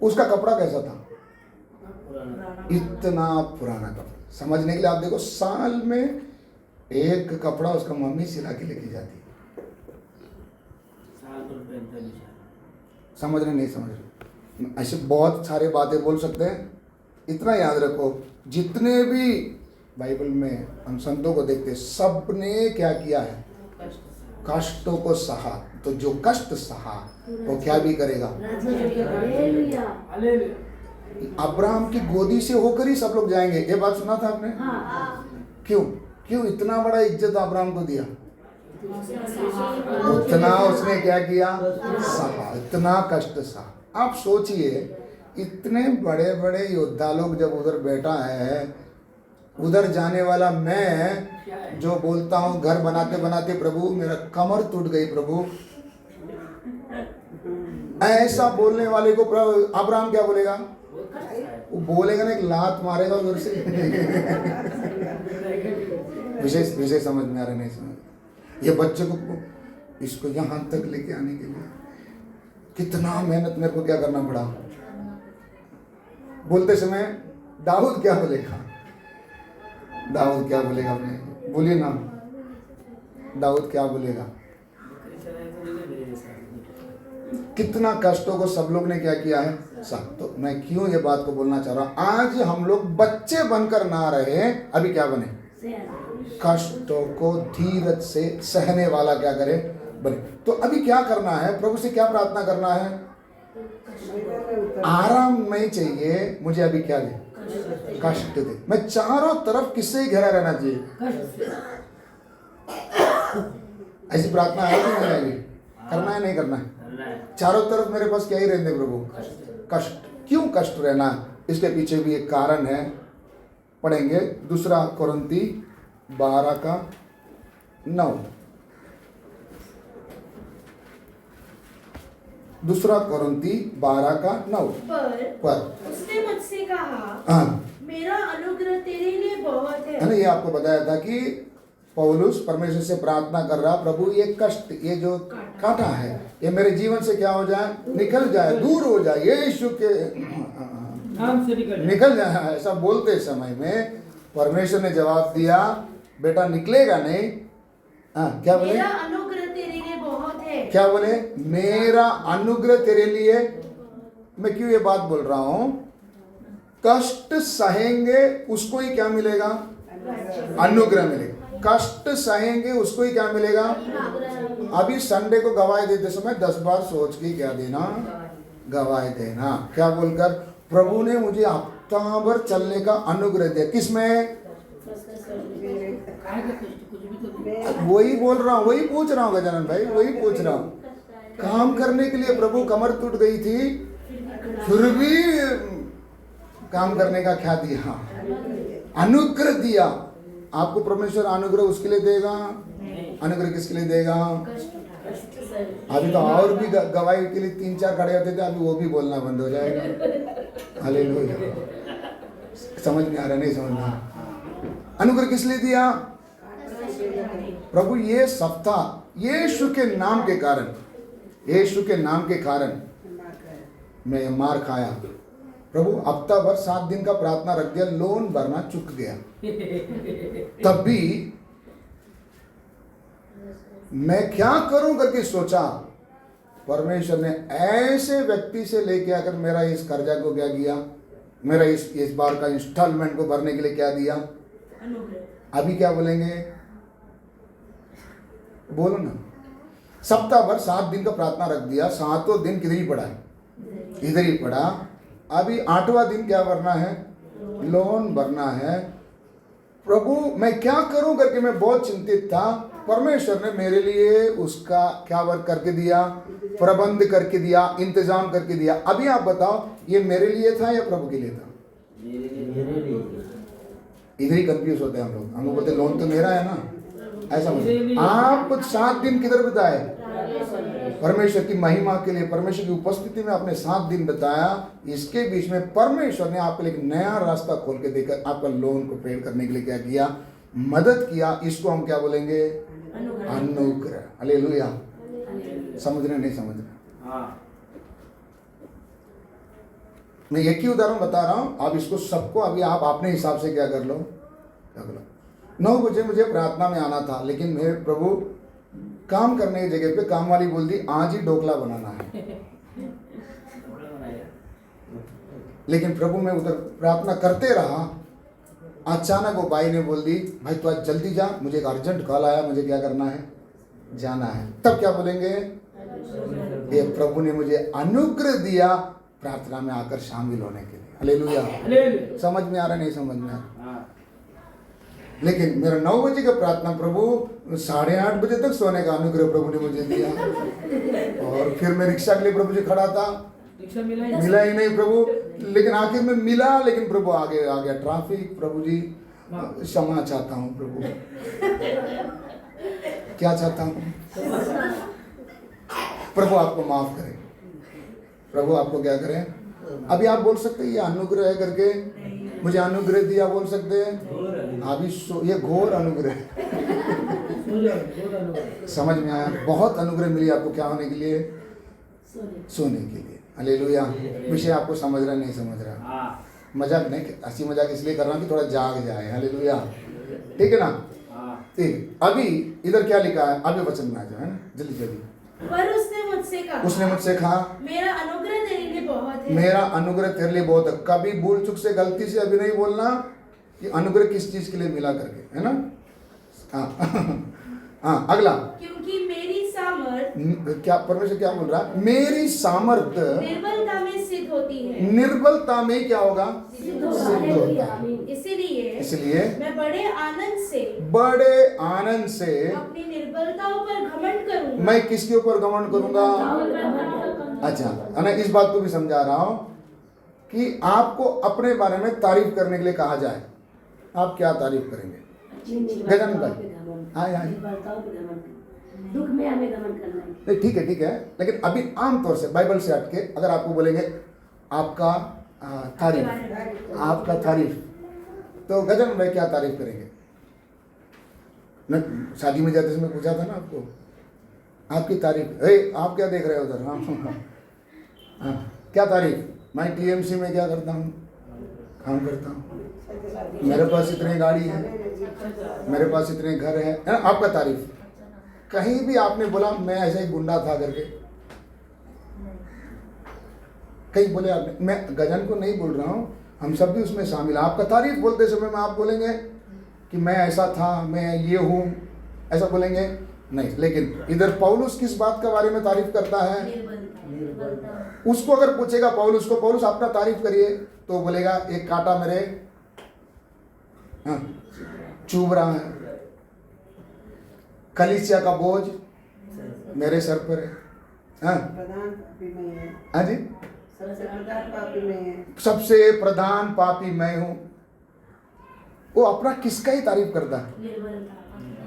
उसका कपड़ा कैसा था? इतना पुराना कपड़ा। समझने के लिए आप देखो, साल में एक कपड़ा उसका मम्मी सिला के लेके जाती। समझ रहे नहीं समझ रहे? ऐसे बहुत सारे बातें बोल सकते हैं। इतना याद रखो, जितने भी बाइबल में हम संतों को देखते, सब ने क्या किया है? कष्टों को सहा। तो जो कष्ट सहा वो क्या भी करेगा? अब्राहम की गोदी से होकर ही सब लोग जाएंगे। ये बात सुना था आपने? क्यों क्यों इतना बड़ा इज्जत अब्राहम को दिया? उतना उसने क्या किया? सहा, इतना कष्ट सहा। आप सोचिए, इतने बड़े बड़े योद्धा लोग जब उधर बैठा है, उधर जाने वाला मैं जो बोलता हूँ घर बनाते बनाते प्रभु मेरा कमर टूट गई प्रभु, ऐसा बोलने वाले को अब्राहम क्या बोलेगा? वो बोलेगा ना, एक लात मारेगा उधर से। विशेष समझ में आ रहा नहीं समझ। ये बच्चे को इसको यहाँ तक लेके आने के लिए कितना मेहनत मेरे को क्या करना पड़ा। बोलते समय दाऊद क्या बोलेगा? दाऊद क्या बोलेगा? अपने बोलिए ना, दाऊद क्या बोलेगा? कितना कष्टों को सब लोग ने क्या किया है सब। तो मैं क्यों ये बात को बोलना चाह रहा हूं, आज हम लोग बच्चे बनकर ना रहे, अभी क्या बने? कष्टों को धीरज से सहने वाला क्या करे? बने। तो अभी क्या करना है? प्रभु से क्या प्रार्थना करना है? आराम नहीं चाहिए मुझे, अभी क्या दे? कष्ट दे। मैं चारों तरफ किससे ही घिरा रहना चाहिए? ऐसी प्रार्थना है कि नहीं आएगी? करना है नहीं करना है? चारों तरफ मेरे पास क्या ही रहने प्रभु? कष्ट। क्यों कष्ट रहना? इसके पीछे भी एक कारण है, पढ़ेंगे। 2 कोरिन्थी 12:9। 2 कोरिन्थी 12:9 पर उसने मुझसे कहा, हाँ, मेरा अनुग्रह तेरे लिए बहुत है ना। ये आपको बताया था कि पौलुस परमेश्वर से प्रार्थना कर रहा, प्रभु ये कष्ट, ये जो कांटा है, ये मेरे जीवन से क्या हो जाए? निकल जाए, दूर हो जाए, यीशु के नाम से निकल जाए। ऐसा बोलते समय में परमेश्वर ने जवाब दिया, बेटा निकलेगा नहीं। क्या बोले? मेरा अनुग्रह तेरे लिए बहुत है। क्या बोले? मेरा अनुग्रह तेरे लिए। मैं क्यों ये बात बोल रहा हूं? कष्ट सहेंगे उसको ही क्या मिलेगा? अनुग्रह मिलेगा। कष्ट सहेंगे उसको ही क्या मिलेगा? अभी संडे को गवाही देते समय 10 बार सोच के क्या देना? गवाही देना। क्या बोलकर? प्रभु ने मुझे हफ्ता भर चलने का अनुग्रह दिया। किसमें? वही बोल रहा हूँ, वही पूछ रहा हूँ गजानन भाई, वही पूछ रहा हूँ। काम करने के लिए प्रभु कमर टूट गई थी, फिर भी काम करने का क्या दिया? अनुग्रह दिया। आपको परमेश्वर अनुग्रह उसके लिए देगा? अनुग्रह किसके लिए देगा? अभी तो और भी गवाही के लिए 3-4 खड़े होते थे, अभी वो भी बोलना बंद हो जाएगा। हालेलुया। समझ में आ रहा? नहीं समझ में आ रहा? अनुग्रह किस लिए दिया? प्रभु ये सप्ताह यीशु के नाम के कारण, यीशु के नाम के कारण मैं मार खाया। प्रभु हफ्ता भर 7 दिन का प्रार्थना रख दिया, लोन भरना चुक गया। तब भी मैं क्या करूं करके सोचा। परमेश्वर ने ऐसे व्यक्ति से लेके आकर मेरा इस कर्जा को क्या किया? मेरा इस बार का इंस्टॉलमेंट को भरने के लिए क्या दिया? अभी क्या बोलेंगे? बोलो ना। सप्ताह भर 7 दिन का प्रार्थना रख दिया, 7 दिन किधर ही पड़ा है? इधर ही पड़ा। अभी 8वां दिन क्या भरना है? लोन भरना है। प्रभु मैं क्या करूं करके मैं बहुत चिंतित था। परमेश्वर ने मेरे लिए उसका क्या वर्क करके दिया? प्रबंध करके दिया, इंतजाम करके दिया। अभी आप बताओ, ये मेरे लिए था या प्रभु के लिए था? इधर ही कंफ्यूज होते हैं हम लोग बोलते लोन तो मेरा है ना, ऐसा मतलब। आप 7 दिन किधर बिताए? परमेश्वर की महिमा के लिए, परमेश्वर की उपस्थिति में आपने 7 दिन बताया। इसके बीच में परमेश्वर ने आपके लिए एक नया रास्ता खोल के देकर आपका लोन को पेड करने के लिए क्या किया? मदद किया। इसको हम क्या बोलेंगे? अनुग्रह। हालेलुया। समझ रहे नहीं समझ रहे? मैं एक ही उदाहरण बता रहा हूं, आप इसको सबको अभी आप अपने हिसाब से क्या कर लो? 9 बजे मुझे प्रार्थना में आना था, लेकिन मेरे प्रभु काम करने की जगह पे काम वाली बोल दी आज ही ढोकला बनाना है। लेकिन प्रभु मैं उधर प्रार्थना करते रहा। अचानक वो भाई ने बोल दी, भाई तू आज जल्दी जा, मुझे एक अर्जेंट कॉल आया, मुझे क्या करना है? जाना है। तब क्या बोलेंगे? ये प्रभु ने मुझे अनुग्रह दिया प्रार्थना में आकर शामिल होने के लिए। हालेलुया। समझ में आ रहा नहीं समझ में आ रहा? लेकिन मेरा 9 बजे का प्रार्थना प्रभु 8:30 बजे तक सोने का अनुग्रह प्रभु ने मुझे दिया। और फिर मैं रिक्शा के लिए प्रभु जी खड़ा था, मिला ही नहीं प्रभु, लेकिन आखिर में मिला, लेकिन प्रभु आगे आ गया ट्रैफिक। प्रभु जी क्षमा चाहता हूँ प्रभु, क्या चाहता हूँ प्रभु, आपको माफ करें प्रभु, आपको क्या करें। अभी आप बोल सकते हैं ये अनुग्रह है करके, मुझे अनुग्रह दिया बोल सकते हैं। अभी ये घोर अनुग्रह समझ में आया, बहुत अनुग्रह मिली आपको, क्या होने के लिए, सोने के लिए। हालेलुया। विषय आपको समझ रहा नहीं समझ रहा, मजाक नहीं, हंसी मजाक इसलिए कर रहा हूँ कि थोड़ा जाग जाए। हालेलुया, ठीक है ना। ठीक, अभी इधर क्या लिखा है, अभी वचन में आ जाए, है ना, जल्दी जल्दी। पर उसने मुझसे कहा मेरा अनुग्रह तेरे लिए बहुत है। मेरा अनुग्रह तेरे लिए बहुत है। कभी भूल चुक से गलती से अभी नहीं बोलना कि अनुग्रह किस चीज के लिए मिला करके, है ना। हाँ अगला, क्योंकि मेरी सामर्थ, क्या परमेश्वर क्या बोल रहा है, मेरी सामर्थ निर्बलता में सिद्ध होती है। निर्बलता में क्या होगा, सिद्ध होता है। इसलिए मैं बड़े आनंद से अपनी निर्बलताओं पर घमंड करूंगा। मैं किसके ऊपर घमंड करूंगा, अच्छा, मैं इस बात को भी समझा रहा हूं कि आपको अपने बारे में तारीफ करने के लिए कहा जाए, आप क्या तारीफ करेंगे। गगन भाई दुख में हमें गमन करना है। नहीं ठीक है, लेकिन अभी आमतौर से बाइबल से हटके अगर आपको बोलेंगे आपका तारीफ, तो गगन भाई क्या तारीफ करेंगे। न शादी में जाते समय पूछा था ना आपको, आपकी तारीफ, आप क्या देख रहे हो उधर। हाँ, क्या तारीफ, मैं टीएमसी में क्या करता हूँ, काम करता हूँ, मेरे पास इतनी गाड़ी है, मेरे पास इतने घर है ना, आपका तारीफ। कहीं भी आपने बोला मैं ऐसा ही गुंडा था करके, कहीं बोले आपने, मैं गजन को नहीं बोल रहा हूँ, हम सब भी उसमें शामिल हैं। आपका तारीफ बोलते समय में आप बोलेंगे कि मैं ऐसा था, मैं ये हूँ, ऐसा बोलेंगे नहीं। लेकिन इधर पौलुस किस बात के बारे में तारीफ करता है, उसको अगर पूछेगा पौलुस को, पौलुस अपना तारीफ करिए, तो बोलेगा एक कांटा मेरे चुभ रहा है, कलीसिया का बोझ मेरे सर पर है। हाँ जी, सबसे प्रधान पापी मैं हूं। वो अपना किसका ही तारीफ करता है,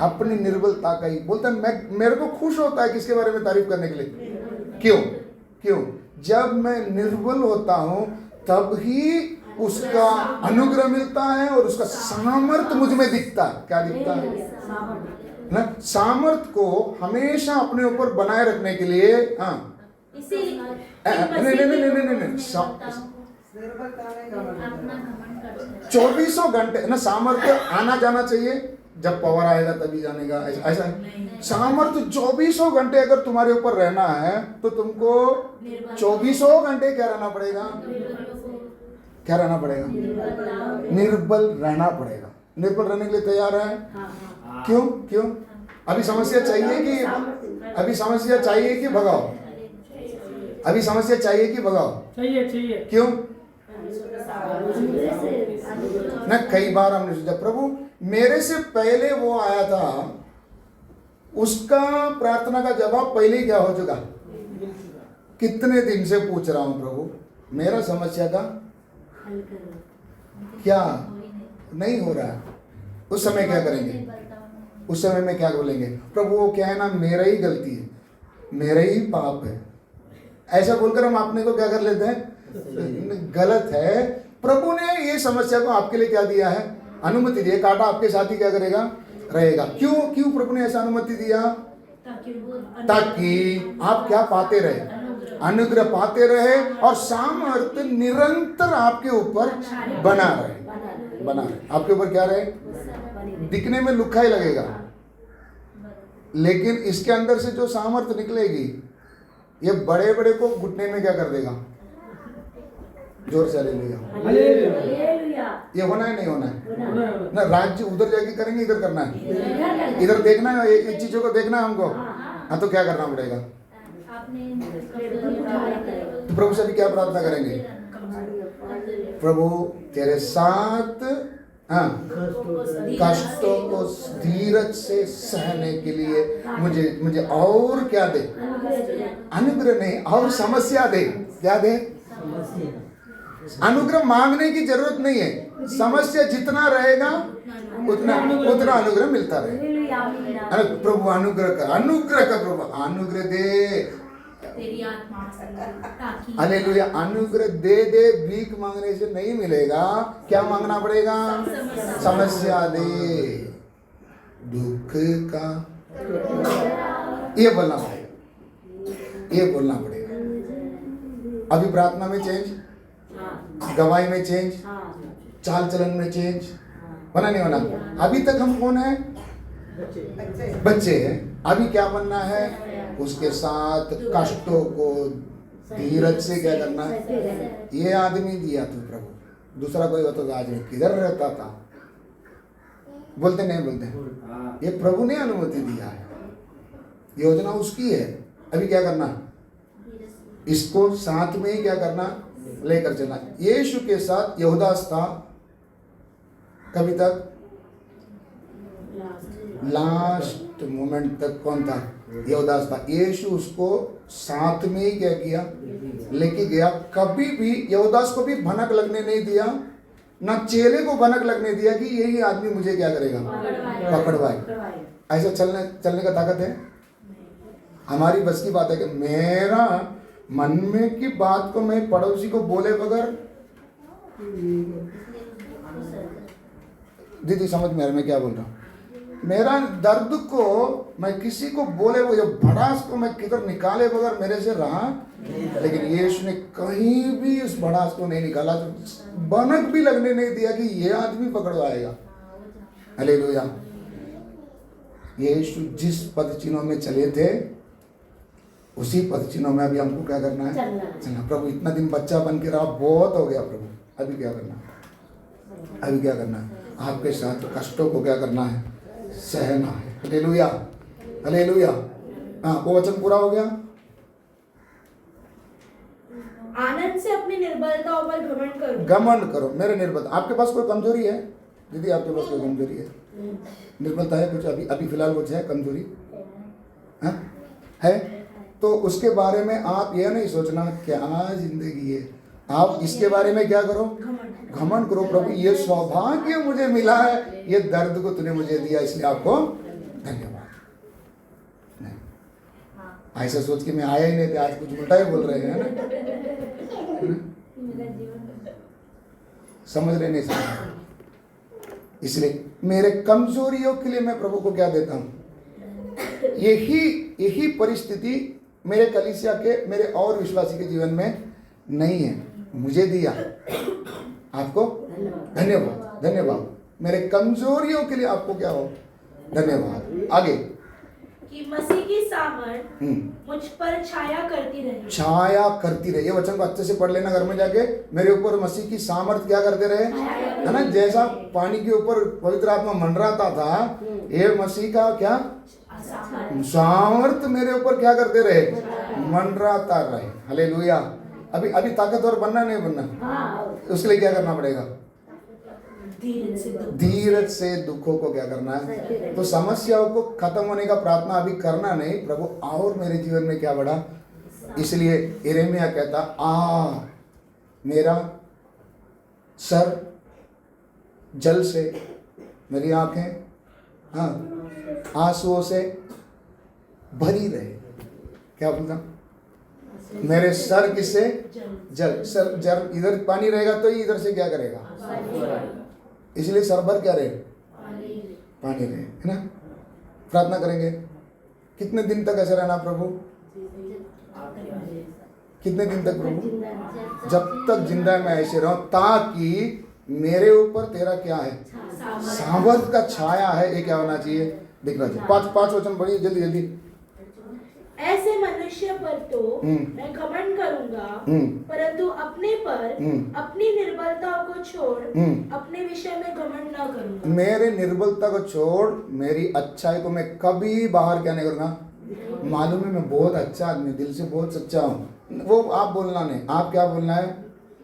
अपनी निर्बलता का ही बोलता है। मैं, मेरे को खुश होता है किसके बारे में तारीफ करने के लिए, क्यों, जब मैं निर्बल होता हूं तब ही उसका अनुग्रह मिलता है और उसका सामर्थ मुझ में दिखता है। क्या दिखता है ना, सामर्थ को हमेशा अपने ऊपर बनाए रखने के लिए। हाँ, नहीं, 24 घंटे ना सामर्थ्य आना जाना चाहिए, जब पावर आएगा तभी जानेगा, ऐसा है। सामर्थ्य 24 घंटे अगर तुम्हारे ऊपर रहना है तो तुमको 24 घंटे क्या रहना पड़ेगा, निर्बल रहना पड़ेगा। निर्बल रहने के लिए तैयार है, क्यों अभी समस्या चाहिए कि भगाओ, अभी समस्या चाहिए कि भगाओ, चाहिए। क्यों ना, कई बार हमने सोचा प्रभु मेरे से पहले वो आया था, उसका प्रार्थना का जवाब पहले ही क्या हो चुका, कितने दिन से पूछ रहा हूं प्रभु मेरा समस्या का क्या नहीं हो रहा है। उस समय क्या करेंगे, उस समय में क्या बोलेंगे, प्रभु वो क्या है ना, मेरा ही गलती है, मेरा ही पाप है, ऐसा बोलकर हम अपने को क्या कर लेते हैं, गलत है। प्रभु ने ये समस्या को आपके लिए क्या दिया है, अनुमति दी है। कांटा आपके साथ ही क्या करेगा, रहेगा। क्यों प्रभु ने ऐसा अनुमति दिया, ताकि आप क्या पाते रहे, अनुग्रह पाते रहे और सामर्थ्य निरंतर आपके ऊपर बना रहे। आपके ऊपर क्या रहे, दिखने में लुक्खा ही लगेगा, लेकिन इसके अंदर से जो सामर्थ्य निकलेगी, ये बड़े बड़े को घुटने में क्या कर देगा, जोर से हालेलुया। ये होना है नहीं होना है ना, राज्य उधर जाके करेंगे, इधर करना है, इधर देखना है, एक चीजों को देखना है हमको। हाँ, तो क्या करना पड़ेगा, तो प्रभु से भी क्या प्रार्थना करेंगे, प्रभु तेरे साथ हाँ, कष्टों को धीरज से सहने के लिए मुझे और क्या दे? अनुग्रह नहीं, और समस्या दे। क्या दे? अनुग्रह मांगने की जरूरत नहीं है, समस्या जितना रहेगा उतना अनुग्रह मिलता रहेगा। प्रभु अनुग्रह कर प्रभु अनुग्रह दे, तेरी आत्मा ताकि हालेलुया। अनुग्रह दे दे, भीख मांगने से नहीं मिलेगा। क्या मांगना पड़ेगा? समस्या दे, दुख का ये बोलना पड़ेगा, ये बोलना पड़ेगा। अभी प्रार्थना में चेंज, गवाही में चेंज, चाल चलन में चेंज बना नहीं होना। अभी तक हम कौन है? बच्चे हैं। अभी क्या बनना है? उसके साथ कष्टों को धीरज से क्या करना है? ये आदमी दिया तू प्रभु, दूसरा कोई होता तो आज में किधर रहता था? बोलते नहीं बोलते? ये प्रभु ने अनुमति दिया है, योजना उसकी है। अभी क्या करना? इसको साथ में ही क्या करना? लेकर चलना। यीशु के साथ यहूदास था कभी तक? लास्ट मोमेंट तक कौन था? यहूदास था। यीशु उसको साथ में ही क्या किया? लेके गया। कभी भी यहूदास को भी भनक लगने नहीं दिया, ना चेले को भनक लगने दिया कि यही आदमी मुझे क्या करेगा? पकड़वाए। ऐसा चलने का ताकत है? हमारी बस की बात है कि मेरा मन में की बात को मैं पड़ोसी को बोले बगैर, दीदी समझ में आ रहा मैं क्या बोल रहा हूँ? मेरा दर्द को मैं किसी को बोले, वो ये भड़ास को मैं किधर निकाले बगैर मेरे से रहा। लेकिन यीशु ने कहीं भी उस भड़ास को नहीं निकाला, भनक भी लगने नहीं दिया कि ये आदमी पकड़वाएगा। हालेलुया। यीशु जिस पद चिन्हों में चले थे उसी पद चिन्हों में अभी हमको क्या करना है? चलना। प्रभु इतना दिन बच्चा बन के रहा, बहुत हो गया प्रभु, अभी क्या करना? अभी क्या करना है? आपके साथ कष्टों को क्या करना है? सहना है। Hallelujah, hallelujah. हाँ, वो वचन पूरा हो गया। आनंद से अपनी निर्बलताओं पर घमंड करो। घमंड करो। मेरे निर्बलता, आपके पास कोई कमजोरी है दीदी? आपके पास कोई कमजोरी है? निर्बलता है कुछ? अभी फिलहाल कुछ है कमजोरी? है तो उसके बारे में आप यह नहीं सोचना क्या जिंदगी है, आप इसके बारे में क्या करो? घमंड करो। प्रभु ये सौभाग्य मुझे मिला है, ये दर्द को तूने मुझे दिया, इसलिए आपको धन्यवाद। नहीं, ऐसा सोच के मैं आया ही नहीं था, आज कुछ उल्टा ही बोल रहे हैं ना? समझ रहे नहीं समझ? इसलिए मेरे कमजोरियों के लिए मैं प्रभु को क्या देता हूं? यही परिस्थिति मेरे कलीसिया के, मेरे और विश्वासी के जीवन में नहीं है, मुझे दिया। आपको धन्यवाद, धन्यवाद। मेरे कमजोरियों के लिए आपको क्या हो? धन्यवाद। आगे कि मसीह की सामर्थ मुझ पर छाया करती रहे। छाया करती रहे। ये वचन को अच्छे से पढ़ लेना घर में जाके। मेरे ऊपर मसीह की सामर्थ क्या करते रहे? है ना? जैसा पानी के ऊपर पवित्र आत्मा मंडराता था, ये मसीह का क्या सामर्थ मेरे ऊपर क्या करते रहे? मंडराता रहे। हालेलुया। अभी ताकतवर बनना नहीं बनना, उसके लिए क्या करना पड़ेगा? धीरज से दुखों को क्या करना है? तो समस्याओं को खत्म होने का प्रार्थना अभी करना नहीं, प्रभु और मेरे जीवन में क्या बढ़ा। इसलिए यिर्मयाह कहता, मेरा सर जल से, मेरी आंखें आंसुओं से भरी रहे। क्या बोलता? मेरे सर किससे? जल। सर जल, इधर पानी रहेगा तो इधर से क्या करेगा? इसलिए सर भर क्या रहे? पानी रहे, है ना? प्रार्थना करेंगे। कितने दिन तक ऐसे रहना प्रभु? कितने दिन तक प्रभु? जब तक जिंदा मैं ऐसे रहूं, ताकि मेरे ऊपर तेरा क्या है? सामर्थ का छाया है। ये क्या होना चाहिए? दिखना चाहिए। पांच वचन पढ़िए जल्दी जल्दी। ऐसे मनुष्य पर तो मैं घमंड करूंगा, परंतु अपने पर अपनी निर्बलताओं को छोड़ अपने विषय में घमंड न करूंगा। मेरे निर्बलता को छोड़ मेरी अच्छाई को मैं कभी बाहर क्या नहीं करूंगा। मालूम है मैं बहुत अच्छा आदमी, दिल से बहुत सच्चा हूँ, वो आप बोलना नहीं। आप क्या बोलना है?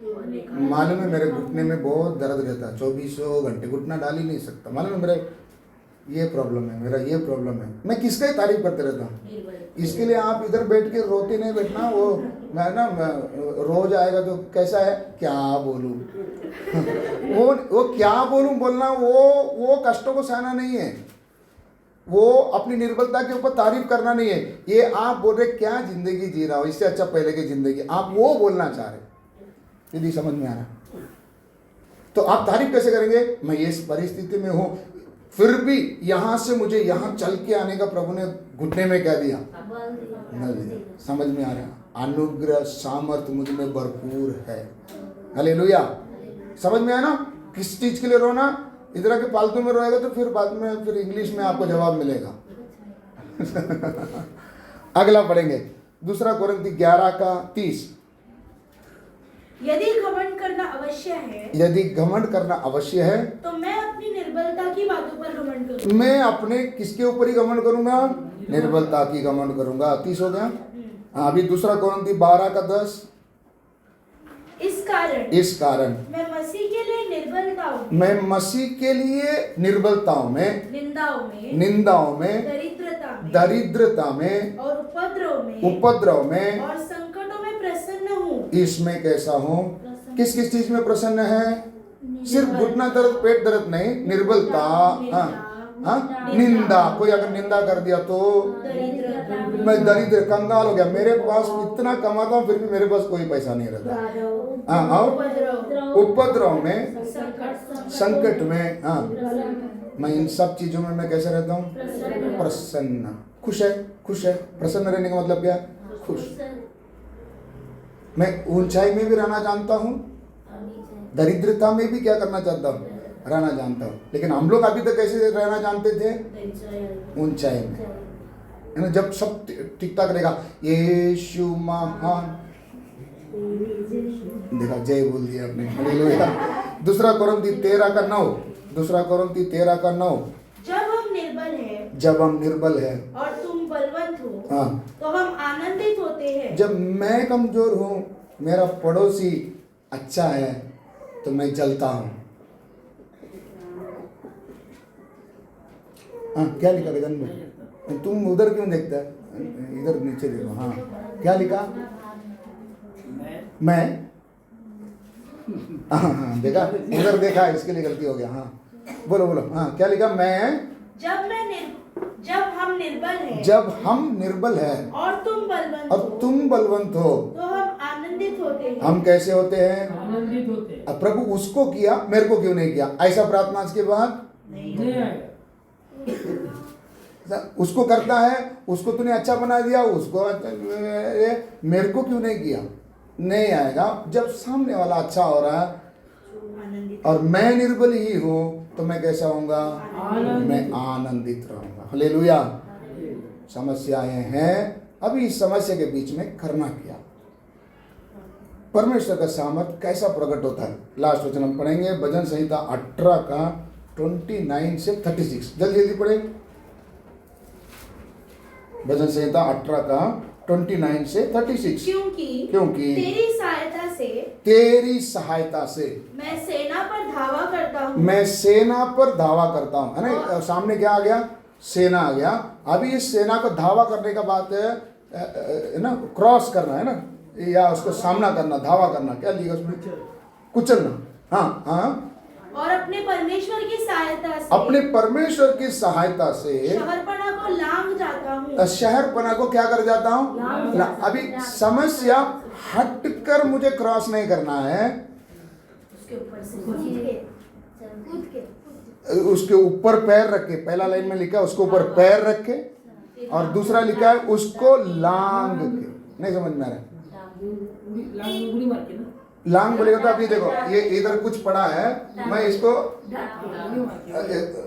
मालूम है मेरे घुटने में बहुत दर्द रहता है, 24 घंटे घुटना डाल ही नहीं सकता। मालूम है मेरा ये प्रॉब्लम है, मेरा ये प्रॉब्लम है। मैं किसका ही तारीफ करते रहता हूँ। इसके लिए आप इधर बैठ के रोते नहीं बैठना। वो मैं ना रोज आएगा तो कैसा है क्या बोलूँ वो क्या बोलूँ बोलना वो कष्टों को सहना नहीं है, वो अपनी निर्बलता के ऊपर तारीफ करना नहीं है। ये आप बोल रहे क्या जिंदगी जी रहा हो, इससे अच्छा पहले की जिंदगी, आप वो बोलना चाह रहे। यदि समझ में आ रहा तो आप तारीफ कैसे करेंगे? मैं इस परिस्थिति में हूं, फिर भी यहां से मुझे यहां चल के आने का प्रभु ने घुटने में क्या दिया? समझ में आ रहा? अनुग्रह सामर्थ मुझ में भरपूर है। हालेलुया। समझ में आया ना? किस चीज के लिए रोना? इधर के फालतू में रोएगा तो फिर बाद में फिर इंग्लिश में आपको जवाब मिलेगा। अगला पढ़ेंगे 2 कोरिन्थी 11:30। यदि घमंड करना अवश्य है, यदि घमंड करना अवश्य है तो मैं अपनी निर्बलता की बातों पर घमंड करूंगा। मैं अपने किसके ऊपर ही घमंड करूंगा? निर्बलता की घमंड करूंगा। 30 हो गया। अभी 2 कोरिन्थी 12:10। इस कारण मैं मसीह के लिए निर्बलताओं में, मैं मसीह के लिए निर्बलताओं में, निंदाओं में, दरिद्रता में और उपद्रव में और संकटों में प्रसन्न हूँ। इसमें कैसा हूँ? किस किस चीज में प्रसन्न है? सिर्फ घुटना दर्द, पेट दर्द नहीं, निर्बलता, निंदा। कोई अगर निंदा कर दिया तो मैं दरिद्र कंगाल हो गया, मेरे पास इतना कमाता हूँ फिर भी मेरे पास कोई पैसा नहीं रहता। और उपद्रव में, संकट में, मैं इन सब चीजों में मैं कैसे रहता हूँ? प्रसन्न। खुश है, खुश है। प्रसन्न रहने का मतलब क्या? खुश। मैं ऊंचाई में भी रहना जानता हूँ, दरिद्रता में भी क्या करना चाहता हूँ? रहना जानता हूँ। लेकिन हम लोग अभी तक कैसे रहना जानते थे? ऊंचाई में, है ना। जब सब ठीक ठाक रहेगा, यीशु महान, देखा जय बोल दिया आपने। हालेलुया। 2 कोरिन्थी 13:9। 2 कोरिन्थी 13:9। जब हम निर्बल है और तुम बलवंत हो, हाँ, तो हम आनंदित होते हैं। जब मैं कमजोर हूँ, मेरा पड़ोसी अच्छा है तो मैं जलता हूँ। हाँ, क्या लिखा गगन में? तुम उधर क्यों देखता है? इधर नीचे देखो। हाँ, क्या लिखा? मैं हाँ, देखा, उधर देखा, इसके लिए गलती हो गया। हाँ, बोलो बोलो। हाँ, क्या लिखा? मैं जब हम निर्बल हैं, जब हम निर्बल हैं और तुम बलवंत हो, तो हम आनंदित होते हैं। हम कैसे होते हैं? आनंदित होते हैं। अब प्रभु उसको किया, मेरे को क्यों नहीं किया? ऐसा प्रार्थना आज के बाद नहीं आएगा। उसको करता है, उसको तूने अच्छा बना दिया, उसको मेरे को क्यों नहीं किया? नहीं आएगा। जब सामने वाला अच्छा हो रहा है और मैं निर्बल ही हूँ तो मैं कैसा होऊंगा? मैं आनंदित रहूंगा। हालेलुया। समस्याएं हैं, अभी इस समस्या के बीच में करना क्या? परमेश्वर का सामर्थ कैसा प्रकट होता है? लास्ट वचन हम पढ़ेंगे, भजन संहिता 18:29 से 36। जल्दी जल्दी पढ़े। भजन संहिता 18:29 से 36। क्योंकि तेरी सहायता से मैं सेना पर धावा करता हूँ। मैं सेना पर धावा करता हूँ, है ना। सामने क्या आ गया? सेना आ गया। अभी इस सेना को धावा करने का बात है ना, क्रॉस करना है ना, या उसको सामना करना, धावा करना। क्या लिखा उसमें? कुचलना। हाँ हाँ। और अपने परमेश्वर की सहायता से, अपने परमेश्वर की सहायता से शहरपना को लांघ जाता हूँ। शहरपना को क्या कर जाता हूँ? अभी समस्या हटकर मुझे क्रॉस नहीं करना है, उसके ऊपर से कूद के उसके ऊपर पैर रख के। पहला लाइन में लिखा है उसके ऊपर पैर रख के, और दूसरा लिखा है उसको लांग के। नहीं समझ में आ रहा? लांग बोलेगा तो अभी देखो, ये इधर कुछ पड़ा है, मैं इसको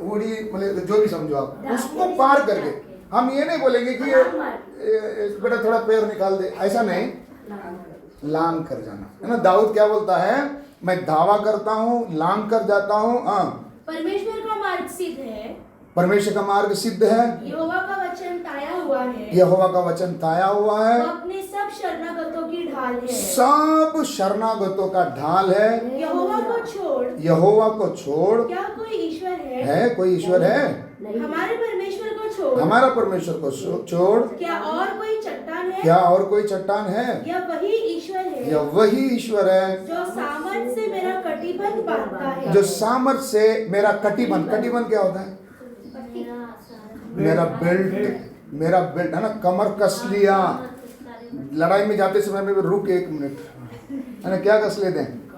उड़ी मतलब जो भी समझो आप, उसको पार करके। हम ये नहीं बोलेंगे कि ये बेटा थोड़ा पैर निकाल दे, ऐसा नहीं, लांग कर जाना, है ना। दाऊद क्या बोलता है? मैं धावा करता हूँ, लांग कर जाता हूँ। हाँ, परमेश्वर का मार्ग सिद्ध है, परमेश्वर का मार्ग सिद्ध है, यहोवा का वचन ताया हुआ है, यहोवा का वचन ताया हुआ वो है, अपने सब शरणागतों की ढाल है। सब शरणागतों का ढाल है। यहोवा को छोड़ यहोवा को छोड़ क्या कोई ईश्वर है? कोई ईश्वर है? हमारे परमेश्वर को छोड़ हमारा परमेश्वर को छोड़ क्या और कोई चट्टान है? क्या और कोई चट्टान है? यह वही ईश्वर है यह वही ईश्वर है जो सामर्थ से मेरा कटिबंध बांधता है। जो सामर्थ से मेरा कटिबंध, कटिबंध क्या होता है? मेरा बेल्ट है ना, कमर कस लिया। लड़ाई में जाते समय में भी रुक 1 मिनट, है ना, क्या कस लेते हैं?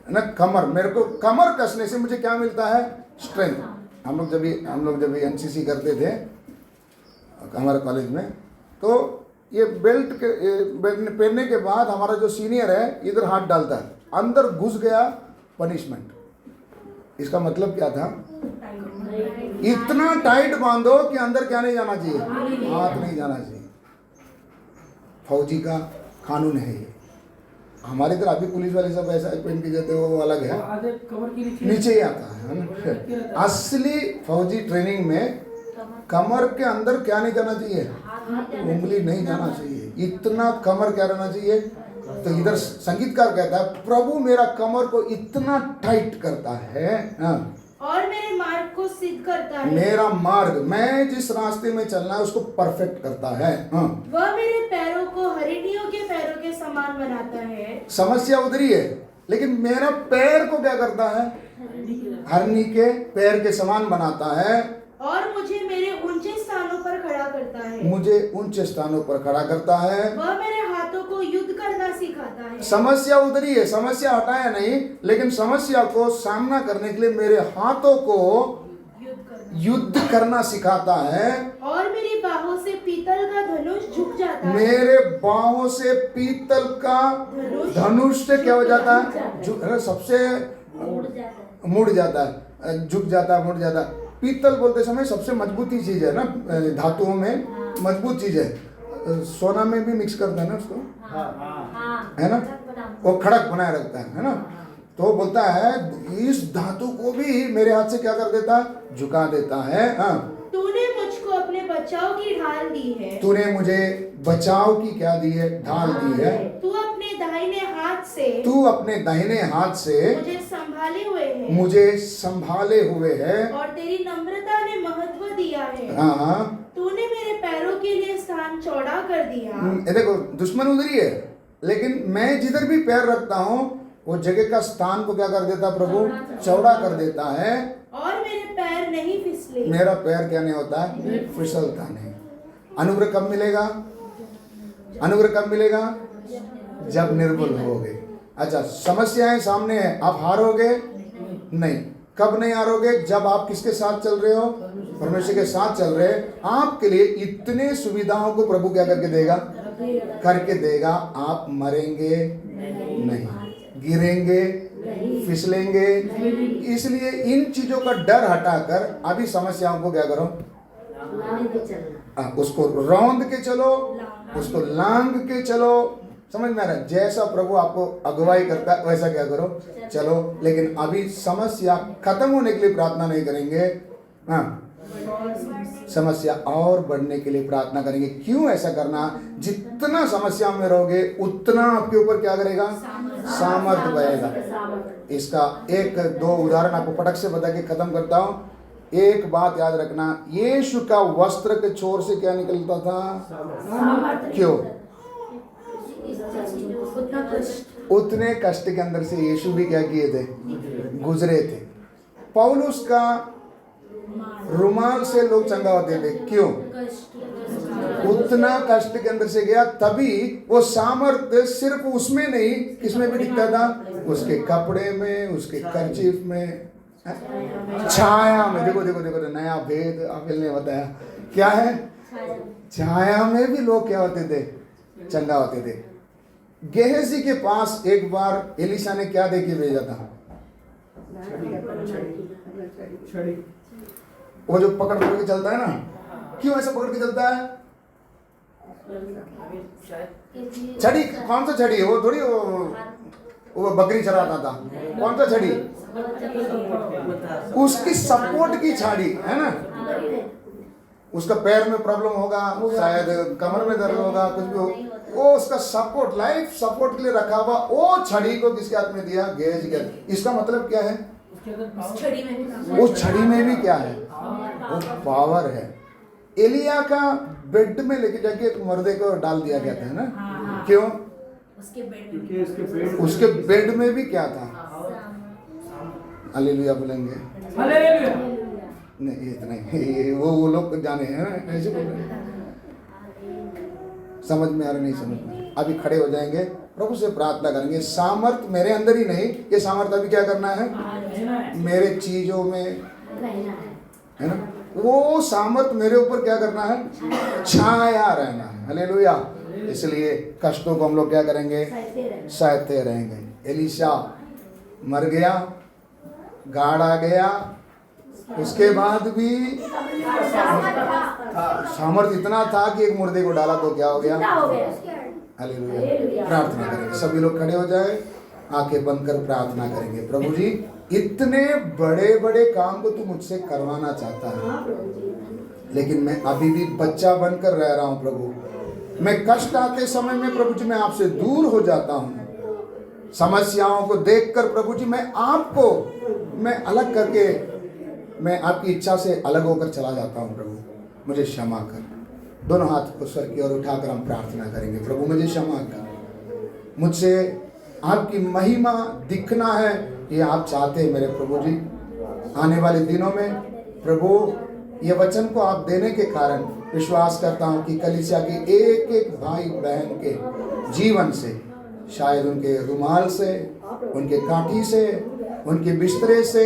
है ना, कमर। मेरे को कमर कसने से मुझे क्या मिलता है? स्ट्रेंथ। हम लोग जब एनसीसी करते थे हमारे कॉलेज में, तो ये बेल्ट पहनने के बाद हमारा जो सीनियर है इधर हाथ डालता है, अंदर घुस गया, पनिशमेंट। इसका मतलब क्या था? इतना टाइट बांधो कि अंदर क्या नहीं जाना चाहिए? हाथ नहीं जाना चाहिए। फौजी का कानून है ये। हमारे इधर अभी पुलिस वाले सब ऐसा पहन के जाते हैं, वो अलग है, आधे कमर के नीचे ही आता है ना। असली फौजी ट्रेनिंग में कमर के अंदर क्या नहीं जाना चाहिए? उंगली नहीं जाना चाहिए। इतना कमर क्या रहना चाहिए? तो इधर संगीतकार कहता है, प्रभु मेरा कमर को इतना टाइट करता है, और मेरे मार्ग को सिद्ध करता है। मेरा मार्ग, मैं जिस रास्ते में चलना है उसको परफेक्ट करता है। वह मेरे पैरों को हरिणियों के पैरों के समान बनाता है। समस्या उधरी है, लेकिन मेरा पैर को क्या करता है? हरनी के पैर के समान बनाता है, और मुझे मेरे ऊंचे स्थानों पर खड़ा करता है। मुझे ऊंचे स्थानों पर खड़ा करता है। वह मेरे हाथों को युद्ध करना सिखाता है। समस्या उधरी है, समस्या हटाया नहीं, लेकिन समस्या को सामना करने के लिए मेरे हाथों को युद्ध करना सिखाता है। और मेरी बाहों से पीतल का धनुष झुक जाता है। मेरे बाहों से पीतल का धनुष से क्या हो जाता है? सबसे मुड़ जाता है, झुक जाता है, मुड़ जाता है। पीतल बोलते समय सबसे मजबूती चीज है ना, धातुओं में मजबूत चीज है। सोना में भी मिक्स करते हैं ना उसको, है ना, वो खड़क बनाए रखता है ना। तो बोलता है इस धातु को भी मेरे हाथ से क्या कर देता है? झुका देता है। तूने मुझको अपने बचाव की ढाल दी है। तूने मुझे बचाव की क्या दी है? ढाल दी है। तू अपने दाहिने हाथ से तू अपने दाहिने हाथ से मुझे संभाले हुए है। मुझे संभाले हुए है, और तेरी नम्रता ने महत्व दिया है। हाँ। तूने मेरे पैरों के लिए स्थान चौड़ा कर दिया। ये देखो, दुश्मन उधरी है, लेकिन मैं जिधर भी पैर रखता हूँ वो जगह का स्थान को क्या कर देता है? प्रभु चौड़ा कर देता है। और मेरे पैर नहीं फिसले। मेरा पैर क्या नहीं होता है? फिसलता नहीं। अनुग्रह कब मिलेगा? अनुग्रह कब मिलेगा? जब निर्बल होगे। अच्छा, समस्याएं सामने है, आप हारोगे नहीं। कब नहीं हारोगे? जब आप किसके साथ चल रहे हो? परमेश्वर के साथ चल रहे हैं। आपके लिए इतने सुविधाओं को प्रभु क्या करके देगा? करके देगा। आप मरेंगे नहीं, गिरेंगे, फिसलेंगे। इसलिए इन चीजों का डर हटाकर अभी समस्याओं को क्या करो? उसको रौंद के चलो, उसको लांग के चलो। समझ में आ रहा है? जैसा प्रभु आपको अगुवाई करता है वैसा क्या करो? चलो। लेकिन अभी समस्या खत्म होने के लिए प्रार्थना नहीं करेंगे, समस्या और बढ़ने के लिए प्रार्थना करेंगे। क्यों ऐसा करना? जितना समस्या में रहोगे उतना आपके ऊपर क्या करेगा? सामर्थ बढ़ेगा। इसका 1-2 उदाहरण आपको पटक से बता के खत्म करता हूँ। एक बात याद रखना, यीशु का वस्त्र के छोर से क्या निकलता था? क्यों? उतने कष्ट के अंदर से यीशु भी क्या किए थे? गुजरे थे। पौलुस का रुमाल से लोग चंगा होते थे। क्यों? उतना कष्ट के अंदर से गया, तभी वो सामर्थ्य सिर्फ उसमें नहीं, किसमें भी दिखता था? उसके कपड़े में, उसके कर्चीफ में, छाया में। देखो देखो देखो, नया भेद अनिल ने बताया। क्या है? छाया में भी लोग क्या होते थे? चंगा होते थे। गेहजी के पास एक बार एलिशा ने क्या दे के भेजा था? वो जो पकड़ पकड़ के चलता है ना, क्यों ऐसा पकड़ के चलता है? छड़ी। कौन सा छड़ी है? वो थोड़ी वो बकरी चराता था। कौन सा छड़ी? उसकी सपोर्ट की छाड़ी है ना। उसका पैर में प्रॉब्लम होगा, शायद कमर में दर्द होगा, कुछ भी हो, वो उसका सपोर्ट, लाइफ सपोर्ट के लिए रखा हुआ वो छड़ी को किसके हाथ में दिया? गेहजी के। इसका मतलब क्या है? उस छड़ी में भी क्या है? वो पावर है। एलिया का बेड में लेके जाके एक मुर्दे को डाल दिया गया था ना, क्यों? उसके बेड में भी क्या था? हालेलुया बोलेंगे? नहीं इतना ही, वो लोग जाने हैं ऐसे बोल रहे हैं। समझ में आ रहा? नहीं समझ में? अभी खड़े हो जाएंगे, प्रभु से प्रार्थना करेंगे। सामर्थ मेरे अंदर ही नहीं, ये सामर्थ अभी क्या करना है? मेरे चीजों में है ना, वो सामर्थ मेरे ऊपर क्या करना है? छाया रहना है। हालेलुया। इसलिए कष्टों को हम लोग क्या करेंगे? सहते रहेंगे। एलीशा मर गया, गाड़ा गया, उसके बाद भी सामर्थ इतना था कि एक मुर्दे को डाला तो क्या हो गया? हालेलुया। प्रार्थना करेंगे, सभी लोग खड़े हो जाए, आंखें बंद कर प्रार्थना करेंगे। प्रभु जी, इतने बड़े बड़े काम को तू मुझसे करवाना चाहता है, लेकिन मैं अभी भी बच्चा बनकर रह रहा हूँ प्रभु। मैं कष्ट आते समय में प्रभु जी मैं आपसे दूर हो जाता हूँ। समस्याओं को देखकर प्रभु जी मैं आपको अलग करके मैं आपकी इच्छा से अलग होकर चला जाता हूँ। प्रभु मुझे क्षमा कर। दोनों हाथ को स्वर की ओर उठाकर हम प्रार्थना करेंगे। प्रभु मुझे क्षमा कर, मुझसे आपकी महिमा दिखना है, ये आप चाहते हैं मेरे प्रभु जी। आने वाले दिनों में प्रभु ये वचन को आप देने के कारण विश्वास करता हूँ कि कलीसिया के एक एक भाई बहन के जीवन से, शायद उनके रुमाल से, उनके काठी से, उनके बिस्तरे से,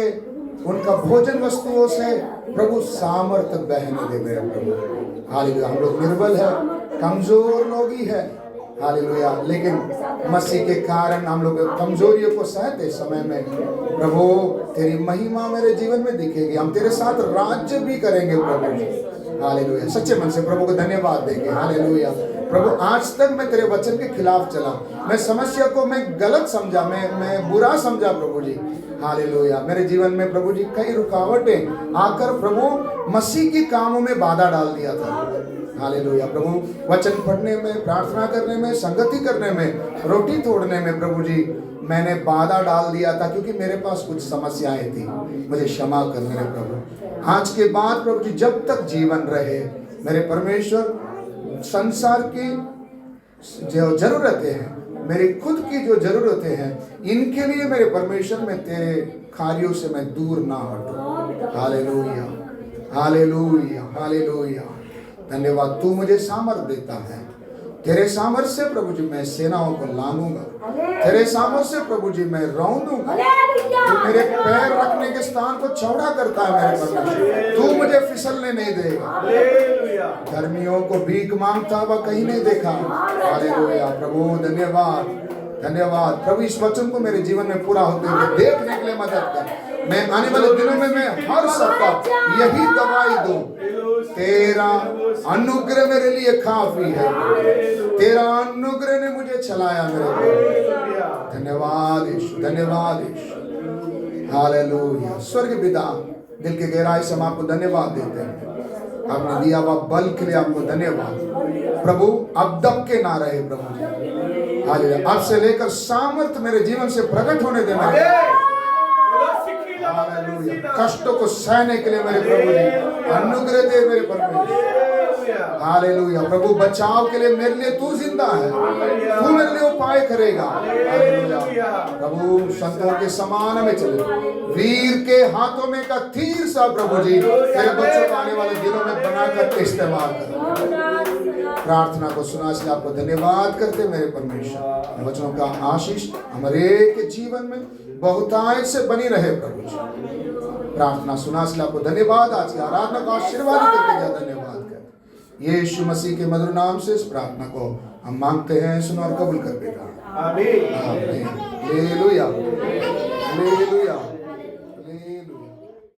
उनका भोजन वस्तुओं से प्रभु सामर्थ बहने दे मेरे प्रभु। हालेलुया। हम लोग निर्बल है, कमजोर लोग ही है। हालेलुया। लेकिन मसीह के कारण हम लोग कमजोरियों को सहते समय में प्रभु तेरी महिमा मेरे जीवन में दिखेगी। हम तेरे साथ राज्य भी करेंगे प्रभु। हालेलुया। सच्चे मन से प्रभु को धन्यवाद देंगे। हालेलुया। प्रभु आज तक मैं तेरे वचन के खिलाफ चला, मैं समस्या को मैं गलत समझा, मैं बुरा समझा प्रभु जी। हालेलुया। मेरे जीवन में प्रभु जी कई रुकावटें आकर प्रभु मसीह के कामों में बाधा डाल दिया था। हालेलुया। प्रभु वचन पढ़ने में, प्रार्थना करने में, संगति करने में, रोटी तोड़ने में प्रभु जी मैंने बाधा डाल दिया था, क्योंकि मेरे पास कुछ समस्याएं थी। मुझे क्षमा कर मेरे प्रभु। आज के बाद प्रभु जी जब तक जीवन रहे मेरे परमेश्वर, संसार की जो जरूरतें हैं, मेरी खुद की जो जरूरतें हैं, इनके लिए मेरे परमेश्वर में तेरे कार्यों से मैं दूर ना हटूं। हालेलुया। हालेलुया। हालेलुया। धन्यवाद। तू मुझे सामर्थ देता है। तेरे सामर्थ से प्रभु जी मैं सेनाओं को लानूंगा। तेरे सामर्थ से प्रभु जी मैं रौंदूंगा। तू मेरे पैर रखने के स्थान को चौड़ा करता है मेरे परमेश्वर। तू मुझे फिसलने नहीं देगा। धर्मियों को भीख मांगता हुआ कहीं नहीं देखा। हालेलुया। प्रभु धन्यवाद। धन्यवाद प्रभु। इस वचन को मेरे जीवन में पूरा होते हुए देखने के लिए मदद कर। मैं आने वाले दिनों में मैं हर सप्ताह यही गवाही दूं, तेरा अनुग्रह मेरे लिए काफी है। तेरा अनुग्रह ने मुझे चलाया मेरे। धन्यवाद यीशु। धन्यवाद यीशु। हालेलुया। स्वर्ग पिता, दिल के गहराई से हम आपको धन्यवाद देते हैं। आपने दिया हुआ बल के लिए आपको धन्यवाद प्रभु। अब दब के ना रहे प्रभु जी। हालेलुया। अब से लेकर सामर्थ मेरे जीवन से प्रकट होने दे मेरे। हालेलुया। कष्टों को सहने के लिए मेरे प्रभु जी अनुग्रह दे मेरे परमेश्वर। हालेलुया। प्रभु बचाव के लिए मेरे लिए तू जिंदा है, तू मेरे लिए उपाय करेगा। हालेलुया। प्रभु संतों के समान में चले, वीर के हाथों में का तीर सा प्रभु जी तेरे बच्चों को आने वाले दिनों में बनाकर इस्तेमाल कर। प्रार्थना को सुना इसलिए आपको धन्यवाद करते मेरे परमेश्वर। वचनों का आशीष हमारे के जीवन में बहुतायत से बनी रहे प्रभु जी। प्रार्थना सुना इसलिए आपको धन्यवाद। आज की आराधना को आशीर्वाद देते हैं। धन्यवाद कर यीशु मसीह के मधुर नाम से इस प्रार्थना को हम मांगते हैं। सुनो और कबूल कर बेटा। आमीन। हालेलुया। हालेलुया।